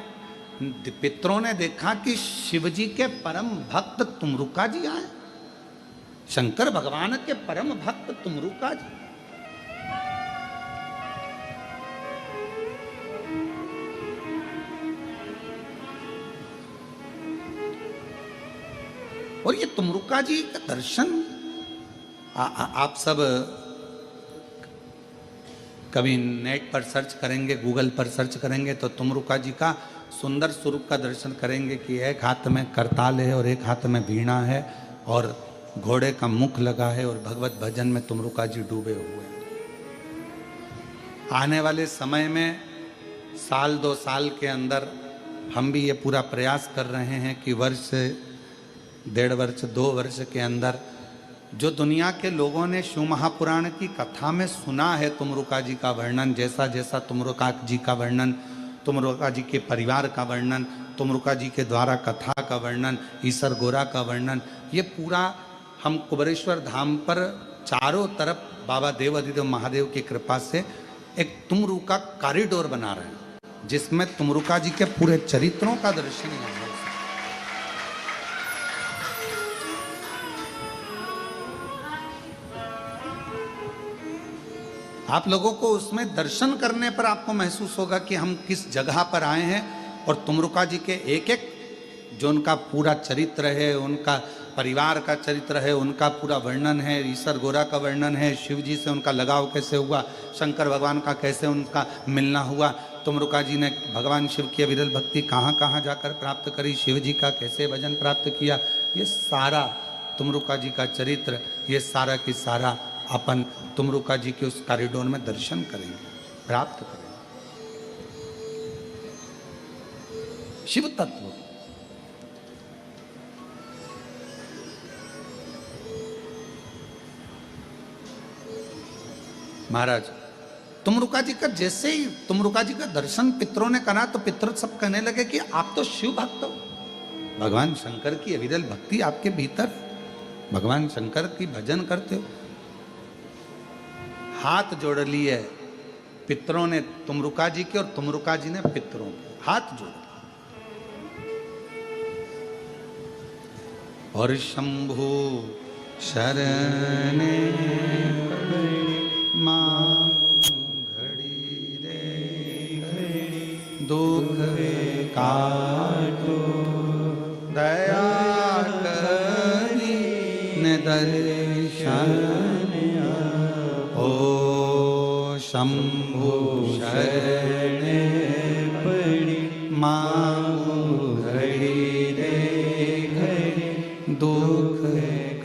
पितरों ने देखा कि शिव जी के परम भक्त तुमरुका जी आए, शंकर भगवान के परम भक्त तुमरुका जी। और ये तुमरुका जी का दर्शन आप सब कभी नेट पर सर्च करेंगे, गूगल पर सर्च करेंगे तो तुमरुका जी का सुंदर स्वरूप का दर्शन करेंगे कि एक हाथ में करताल है और एक हाथ में वीणा है और घोड़े का मुख लगा है और भगवत भजन में तुमरुका जी डूबे हुए हैं। आने वाले समय में साल 2 साल के अंदर हम भी ये पूरा प्रयास कर रहे हैं कि वर्ष 1.5 वर्ष 2 वर्ष के अंदर जो दुनिया के लोगों ने शिव महापुराण की कथा में सुना है तुमरुका जी का वर्णन, जैसा जैसा तुमरुका जी का वर्णन, तुमरुका जी के परिवार का वर्णन, तुमरुका जी के द्वारा कथा का वर्णन, ईसर गोरा का वर्णन, ये पूरा हम कुबेरेश्वर धाम पर चारों तरफ बाबा देवाधिदेव महादेव की कृपा से एक तुमरुका कॉरिडोर बना रहे हैं जिसमें तुमरुका जी के पूरे चरित्रों का दर्शन यहाँ हो। आप लोगों को उसमें दर्शन करने पर आपको महसूस होगा कि हम किस जगह पर आए हैं और तुमरुका जी के एक एक जो उनका पूरा चरित्र है, उनका परिवार का चरित्र है, उनका पूरा वर्णन है, ईसर गोरा का वर्णन है, शिव जी से उनका लगाव कैसे हुआ, शंकर भगवान का कैसे उनका मिलना हुआ, तुमरुका जी ने भगवान शिव की अविरल भक्ति कहाँ कहाँ जाकर प्राप्त करी, शिव जी का कैसे भजन प्राप्त किया, ये सारा तुमरुका जी का चरित्र, ये सारा की सारा अपन तुमरुका जी के उस कॉरिडोर में दर्शन करेंगे, प्राप्त करेंगे। शिव तत्व महाराज तुमरुका जी का जैसे ही तुमरुका जी का दर्शन पितरों ने करा तो पितर सब कहने लगे कि आप तो शिव भक्त हो, भगवान शंकर की अविरल भक्ति आपके भीतर, भगवान शंकर की भजन करते हो। हाथ जोड़ लिए पितरों ने तुमरुका जी के और तुमरुका जी ने पितरों के हाथ जोड़े। और शंभु शरण मांगू घड़ी रे घड़ी दुख काटो दया करी न दर्शन ओ शंभु शरण पड़ी मांगू घड़ी रे घड़ी दुख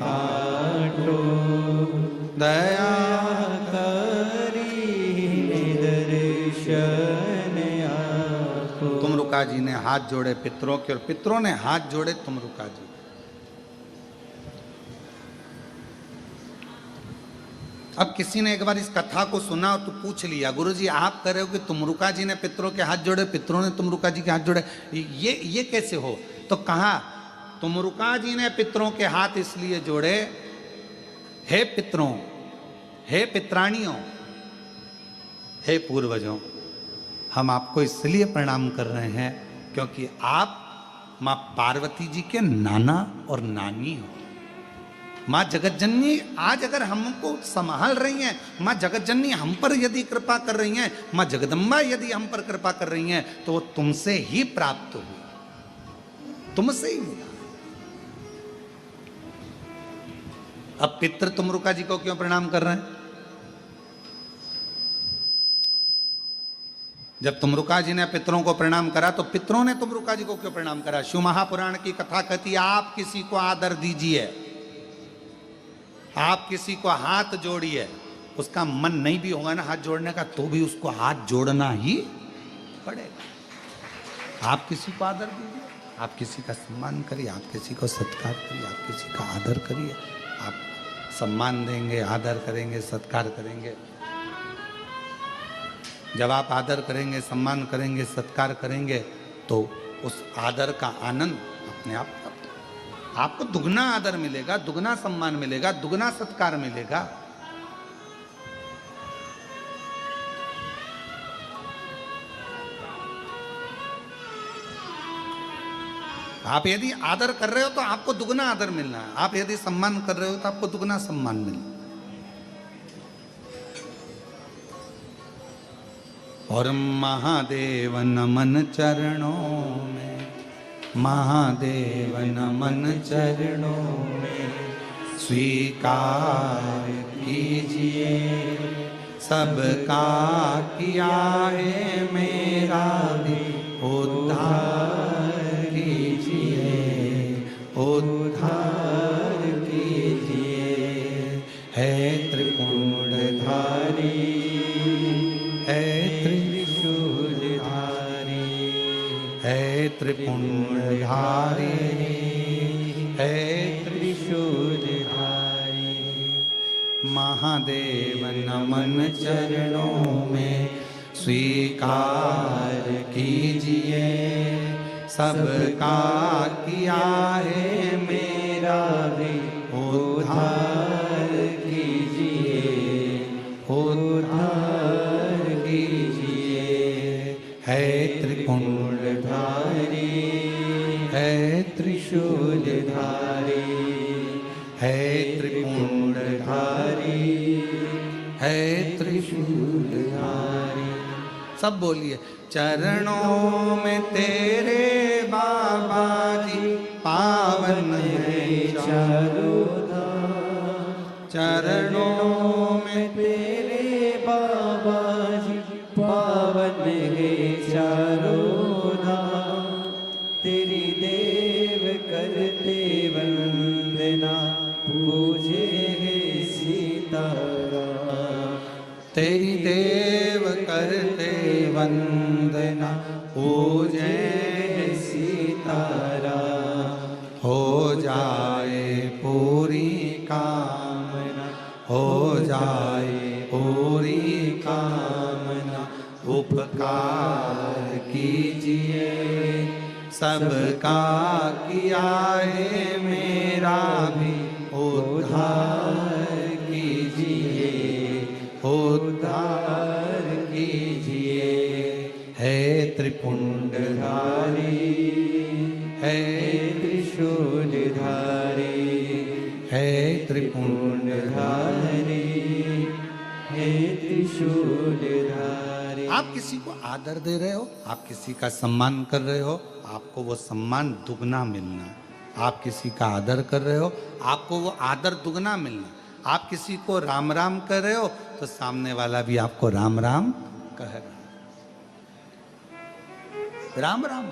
काटो दया करी दर्शन आपो। तुमरुका जी ने हाथ जोड़े पितरों के और पितरों ने हाथ जोड़े तुमरुका जी। अब किसी ने एक बार इस कथा को सुना और तो पूछ लिया, गुरुजी आप कह रहे हो कि तुमरुका जी ने पितरों के हाथ जोड़े, पितरों ने तुमरुका जी के हाथ जोड़े, ये कैसे हो? तो कहा तुमरुका जी ने पितरों के हाथ इसलिए जोड़े, हे पितरों, हे पितरानियों, हे पूर्वजों, हम आपको इसलिए प्रणाम कर रहे हैं क्योंकि आप माँ पार्वती जी के नाना और नानी हो। माँ जगतजननी आज अगर हमको संभाल रही हैं, माँ जगतजननी हम पर यदि कृपा कर रही हैं, माँ जगदम्बा यदि हम पर कृपा कर रही हैं, तो वो तुमसे ही प्राप्त हुई, तुमसे ही मिला। अब पितृ तुमरुका जी को क्यों प्रणाम कर रहे हैं? जब तुमरुका जी ने पितरों को प्रणाम करा तो पितरों ने तुमरुका जी को क्यों प्रणाम करा? शिव महापुराण की कथा कहती है आप किसी को आदर दीजिए, आप किसी को हाथ जोड़िए, उसका मन नहीं भी होगा ना हाथ जोड़ने का तो भी उसको हाथ जोड़ना ही पड़ेगा। आप किसी को आदर दीजिए, आप किसी का सम्मान करिए, आप किसी को सत्कार करिए, आप किसी का आदर करिए। आप सम्मान देंगे, आदर करेंगे, सत्कार करेंगे, जब आप आदर करेंगे, सम्मान करेंगे, सत्कार करेंगे तो उस आदर का आनंद अपने आप आपको दुगना आदर मिलेगा, दुगना सम्मान मिलेगा, दुगना सत्कार मिलेगा। आप यदि आदर कर रहे हो तो आपको दुगना आदर मिलना है, आप यदि सम्मान कर रहे हो तो आपको दुगना सम्मान मिलना। और महादेव नमन चरणों में, महादेव नमन चरणों में स्वीकार कीजिए, सबका किया है मेरा भी उद्धार कीजिए, उद्धार कीजिए। है त्रिपुंडधारी, है त्रिपुंडधारी, है त्रिशूलधारी। महादेव नमन चरणों में स्वीकार कीजिए, सबका किया है मेरा भी उद्धार कीजिए, उद्धार कीजिए। है त्रिपुंडधारी, है त्रिशूलधारी, है त्रिपुंडधारी, है त्रिशूलधारी। सब बोलिए। चरणों में तेरे बाबा जी पावन है चारों धाम, चरणों में तेरे बाबा जी पावन है चारों धाम। तेरी देव करते वंदना, पूजे है सीताराम। तेरी देव करते वंदना, पूजे है सीताराम। हो जाए पूरी कामना, हो जाए पूरी कामना। उपकार कीजिए, सबका किया है मेरा भी उद्धार कीजिए, उद्धार कीजिए। त्रिपुंडधारी हे त्रिशूलधारी हे त्रिपुंडधारी हे त्रिशूलधारी। आप किसी को आदर दे रहे हो, आप किसी का सम्मान कर रहे हो, आपको वो सम्मान दुगना मिलना। आप किसी का आदर कर रहे हो, आपको वो आदर दुगना मिलना। आप किसी को राम राम कर रहे हो तो सामने वाला भी आपको राम राम कह रहा है। राम राम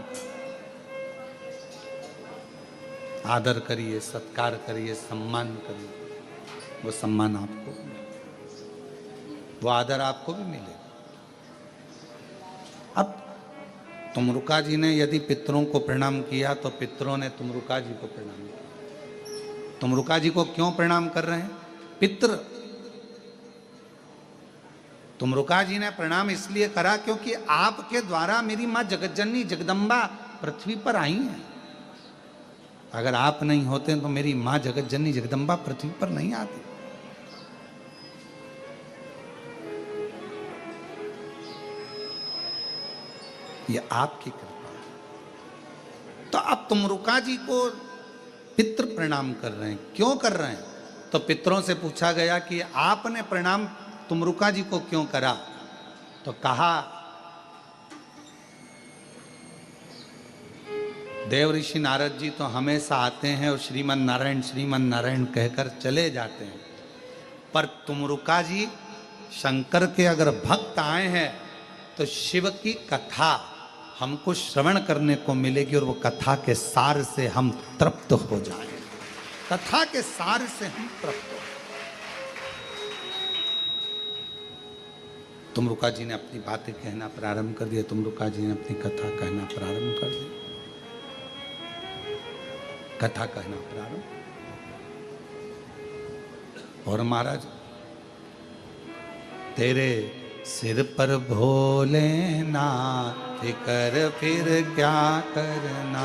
आदर करिए, सत्कार करिए, सम्मान करिए, वो सम्मान आपको, वो आदर आपको भी मिलेगा। अब तुमरुका जी ने यदि पितरों को प्रणाम किया तो पितरों ने तुमरुका जी को प्रणाम किया। तुमरुका जी को क्यों प्रणाम कर रहे हैं? पितृ तुमरुका जी ने प्रणाम इसलिए करा क्योंकि आपके द्वारा मेरी मां जगतजननी जगदम्बा पृथ्वी पर आई हैं। अगर आप नहीं होते तो मेरी मां जगतजननी जगदम्बा पृथ्वी पर नहीं आती। ये आपकी कृपा है। तो अब तुमरुका जी को पितृ प्रणाम कर रहे हैं। क्यों कर रहे हैं? तो पितरों से पूछा गया कि आपने प्रणाम तुमरुका जी को क्यों करा? तो कहा देव ऋषि नारद जी तो हमेशा आते हैं और श्रीमन नारायण कहकर चले जाते हैं, पर तुमरुका जी शंकर के अगर भक्त आए हैं तो शिव की कथा हमको श्रवण करने को मिलेगी और वो कथा के सार से हम तृप्त हो जाएंगे। कथा के सार से हम तृप्त हो। तुमरुका जी ने अपनी बातें कहना प्रारंभ कर दिया। तुमरुका जी ने अपनी कथा कहना प्रारंभ कर दिया। कथा कहना प्रारंभ। और महाराज तेरे सिर पर भोलेनाथ फिकर फिर क्या करना,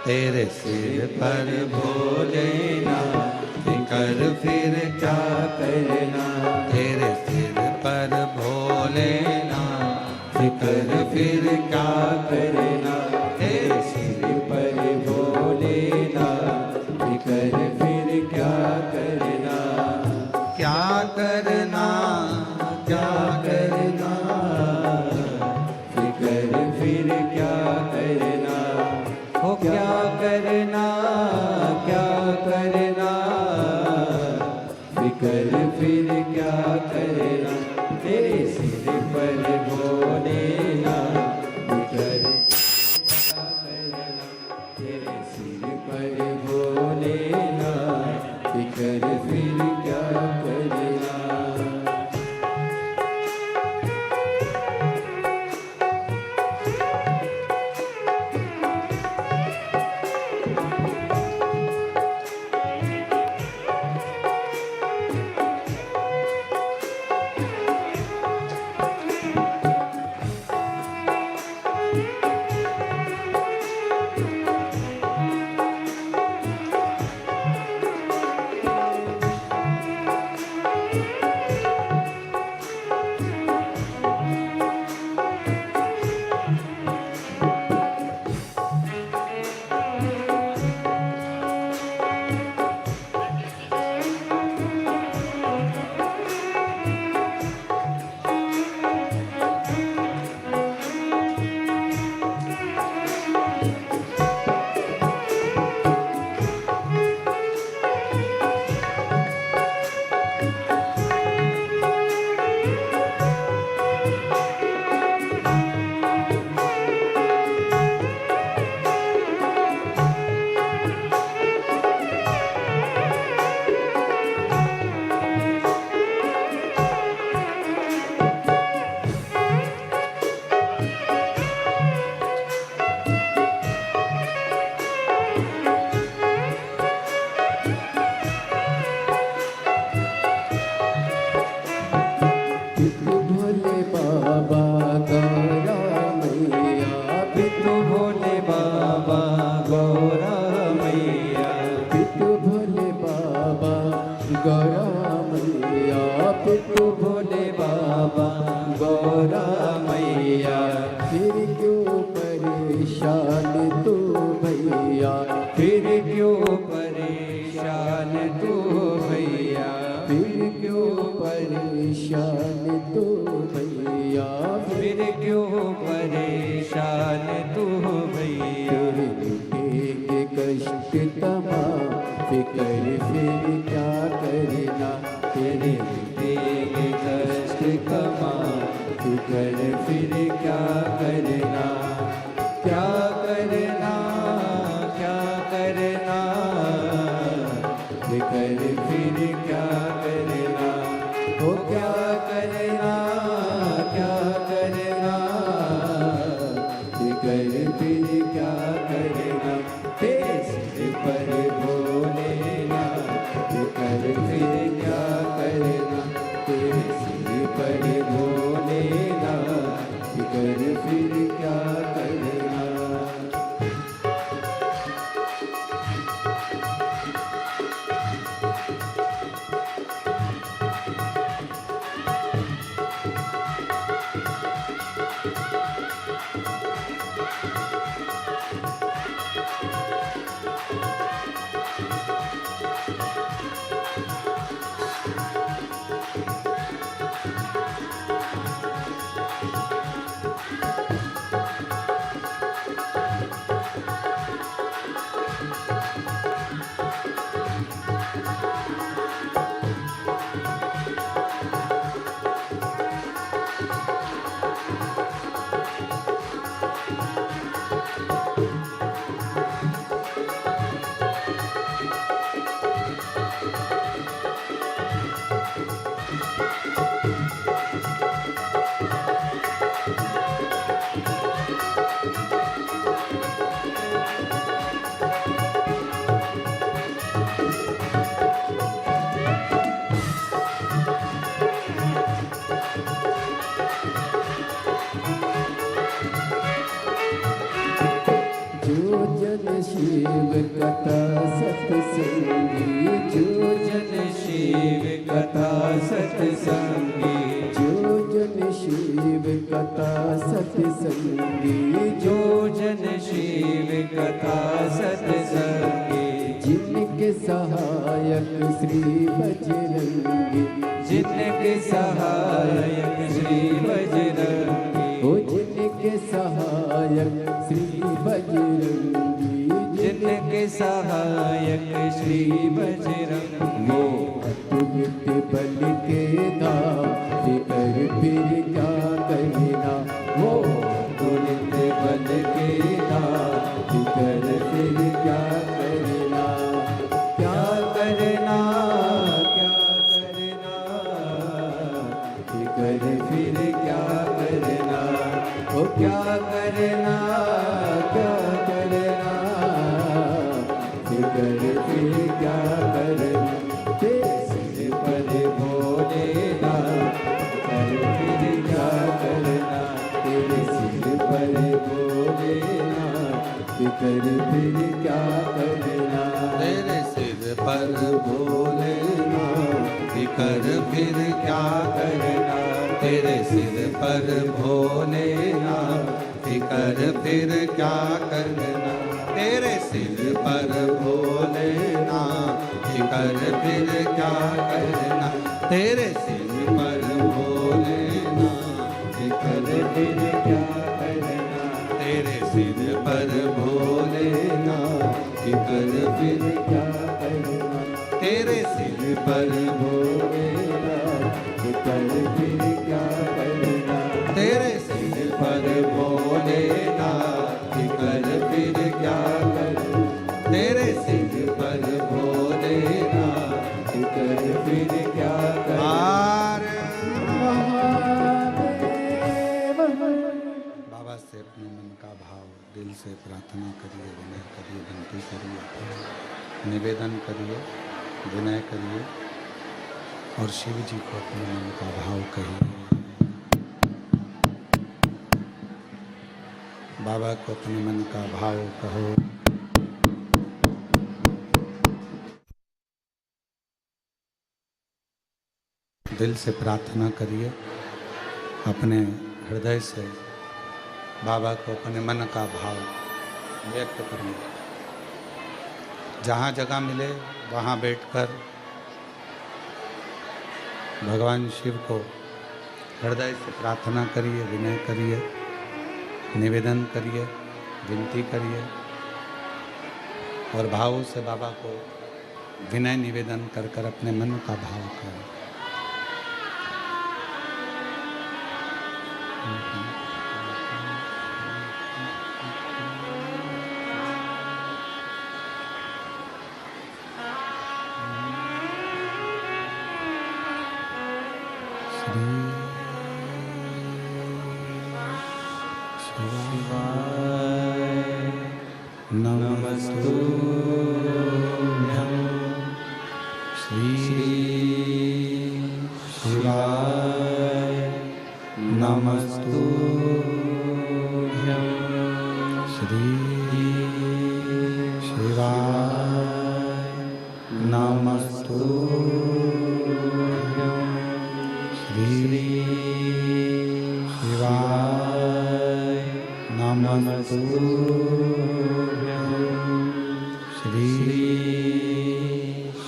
तेरे सिर पर भोलेनाथ फिकर फिर क्या करना, तेरे सिर पर भोलेनाथ फिकर फिर क्या करना, तेरे सिर पर भोलेनाथ फिकर फिर क्या करना, क्या करना, क्या करना, फिकर फिर क्या करना, हो क्या करना, क्या करना, फिकर फिर क्या करना, तेरे सिर पर भोलेनाथ फिकर क्या करना, तेरे सिर पर भोलेनाथ फिकर फिर क्या करना। पितु भोले बाबा गौरा मैया फिर क्यों परेशान तू भैया, फिर क्यों परेशान तू भैया, फिर क्यों परेशान तू भैया, फिर क्यों परेशान तू भैया। लुटेंगे कष्ट तमाम, फिक्र फिर क्या करना, तेरे देंगे कष्ट कमा, फिकर फिर क्या करना, क्या करना, क्या करना, फिकर फिर क्या करना, हो क्या करना, क्या करना, फिकर फिर क्या करना, तेरे सिर पर भोलेना, फिकर फिर क्या करना, तेरे सिर पर भोलेना, फिकर फिर क्या करना। जो जन शिव कथा सत्संगी, जो जन शिव कथा सत्संगी, जो जन शिव कथा सत्संगी, जो जन शिव कथा सत्संगी, जिनके सहायक श्री बजरंगी, जिनके सहायक श्री बजरंगी, ओ जिनके सहायक श्री बजरंगी, जिनके सहायक श्री बजरंगी, वो अतुलित बल के दाम, फिकर फिर क्या कहना, वो तुलित बल के नाम, फिकर फिर क्या करना, क्या करना, क्या करना, फिकर फिर क्या करना, ओ क्या करना, क्या करना, फिकर फिर क्या करना, तेरे सिर पर भोलेना, कर फिर क्या करना, तेरे सिर पर भोलेना, फिकर फिर क्या करना, तेरे सिर पर भोलेना, फिकर फिर क्या करना, तेरे सिर पर भोलेना, फिकर फिर क्या करना, तेरे सिर पर भोलेना, फिकर फिर क्या करना, तेरे सिर पर भोलेना, फिकर फिर क्या करना, तेरे सिर पर भोलेना, फिकर फिर क्या करना, तेरे सिर पर भोलेना, फिकर फिर क्या करना, तेरे सिर पर भोलेना, फिकर फिर क्या करना, तेरे सिर पर भोलेना, फिकर फिर क्या करना, बाबा से अपने मन का भाव दिल से प्रार्थना करिए, विनय करिए, विनती करिए, निवेदन करिए, विनय करिए और शिव जी को अपने मन का भाव कहिए। बाबा को अपने मन का भाव कहो। दिल से प्रार्थना करिए, अपने हृदय से बाबा को अपने मन का भाव व्यक्त करेंगे। जहाँ जगह मिले वहाँ बैठकर भगवान शिव को हृदय से प्रार्थना करिए, विनय करिए, निवेदन करिए, विनती करिए और भाव से बाबा को विनय निवेदन कर कर अपने मन का भाव करें। नमस्तुभ्यं श्री शिवाय नमस्तुभ्यं श्री शिवाय नमस्तुभ्यं श्री शिवाय नमस्तुभ्यं श्री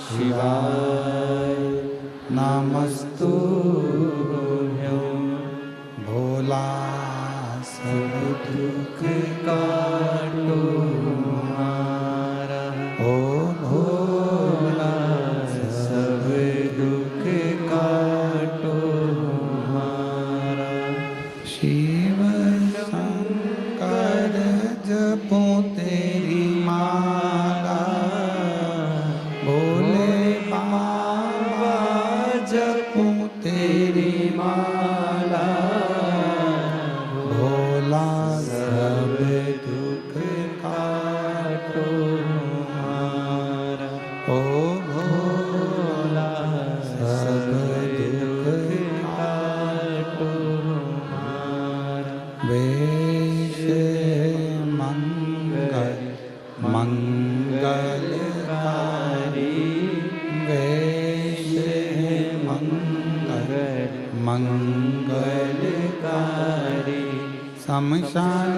शिवाय नमस्तुभ्यं भोला सब दुख काटो हमारा ओ भोला सब दुख काटो हमारा शिव शंकर जपो तेरी माला भोले बाबा जपो तेरी माला भोला सब दुख काटो हमारा ओ भोला सब दुख काटो हमारा वेश मंगल मंगलकारी वेश मंगल मंगलकारी शमशान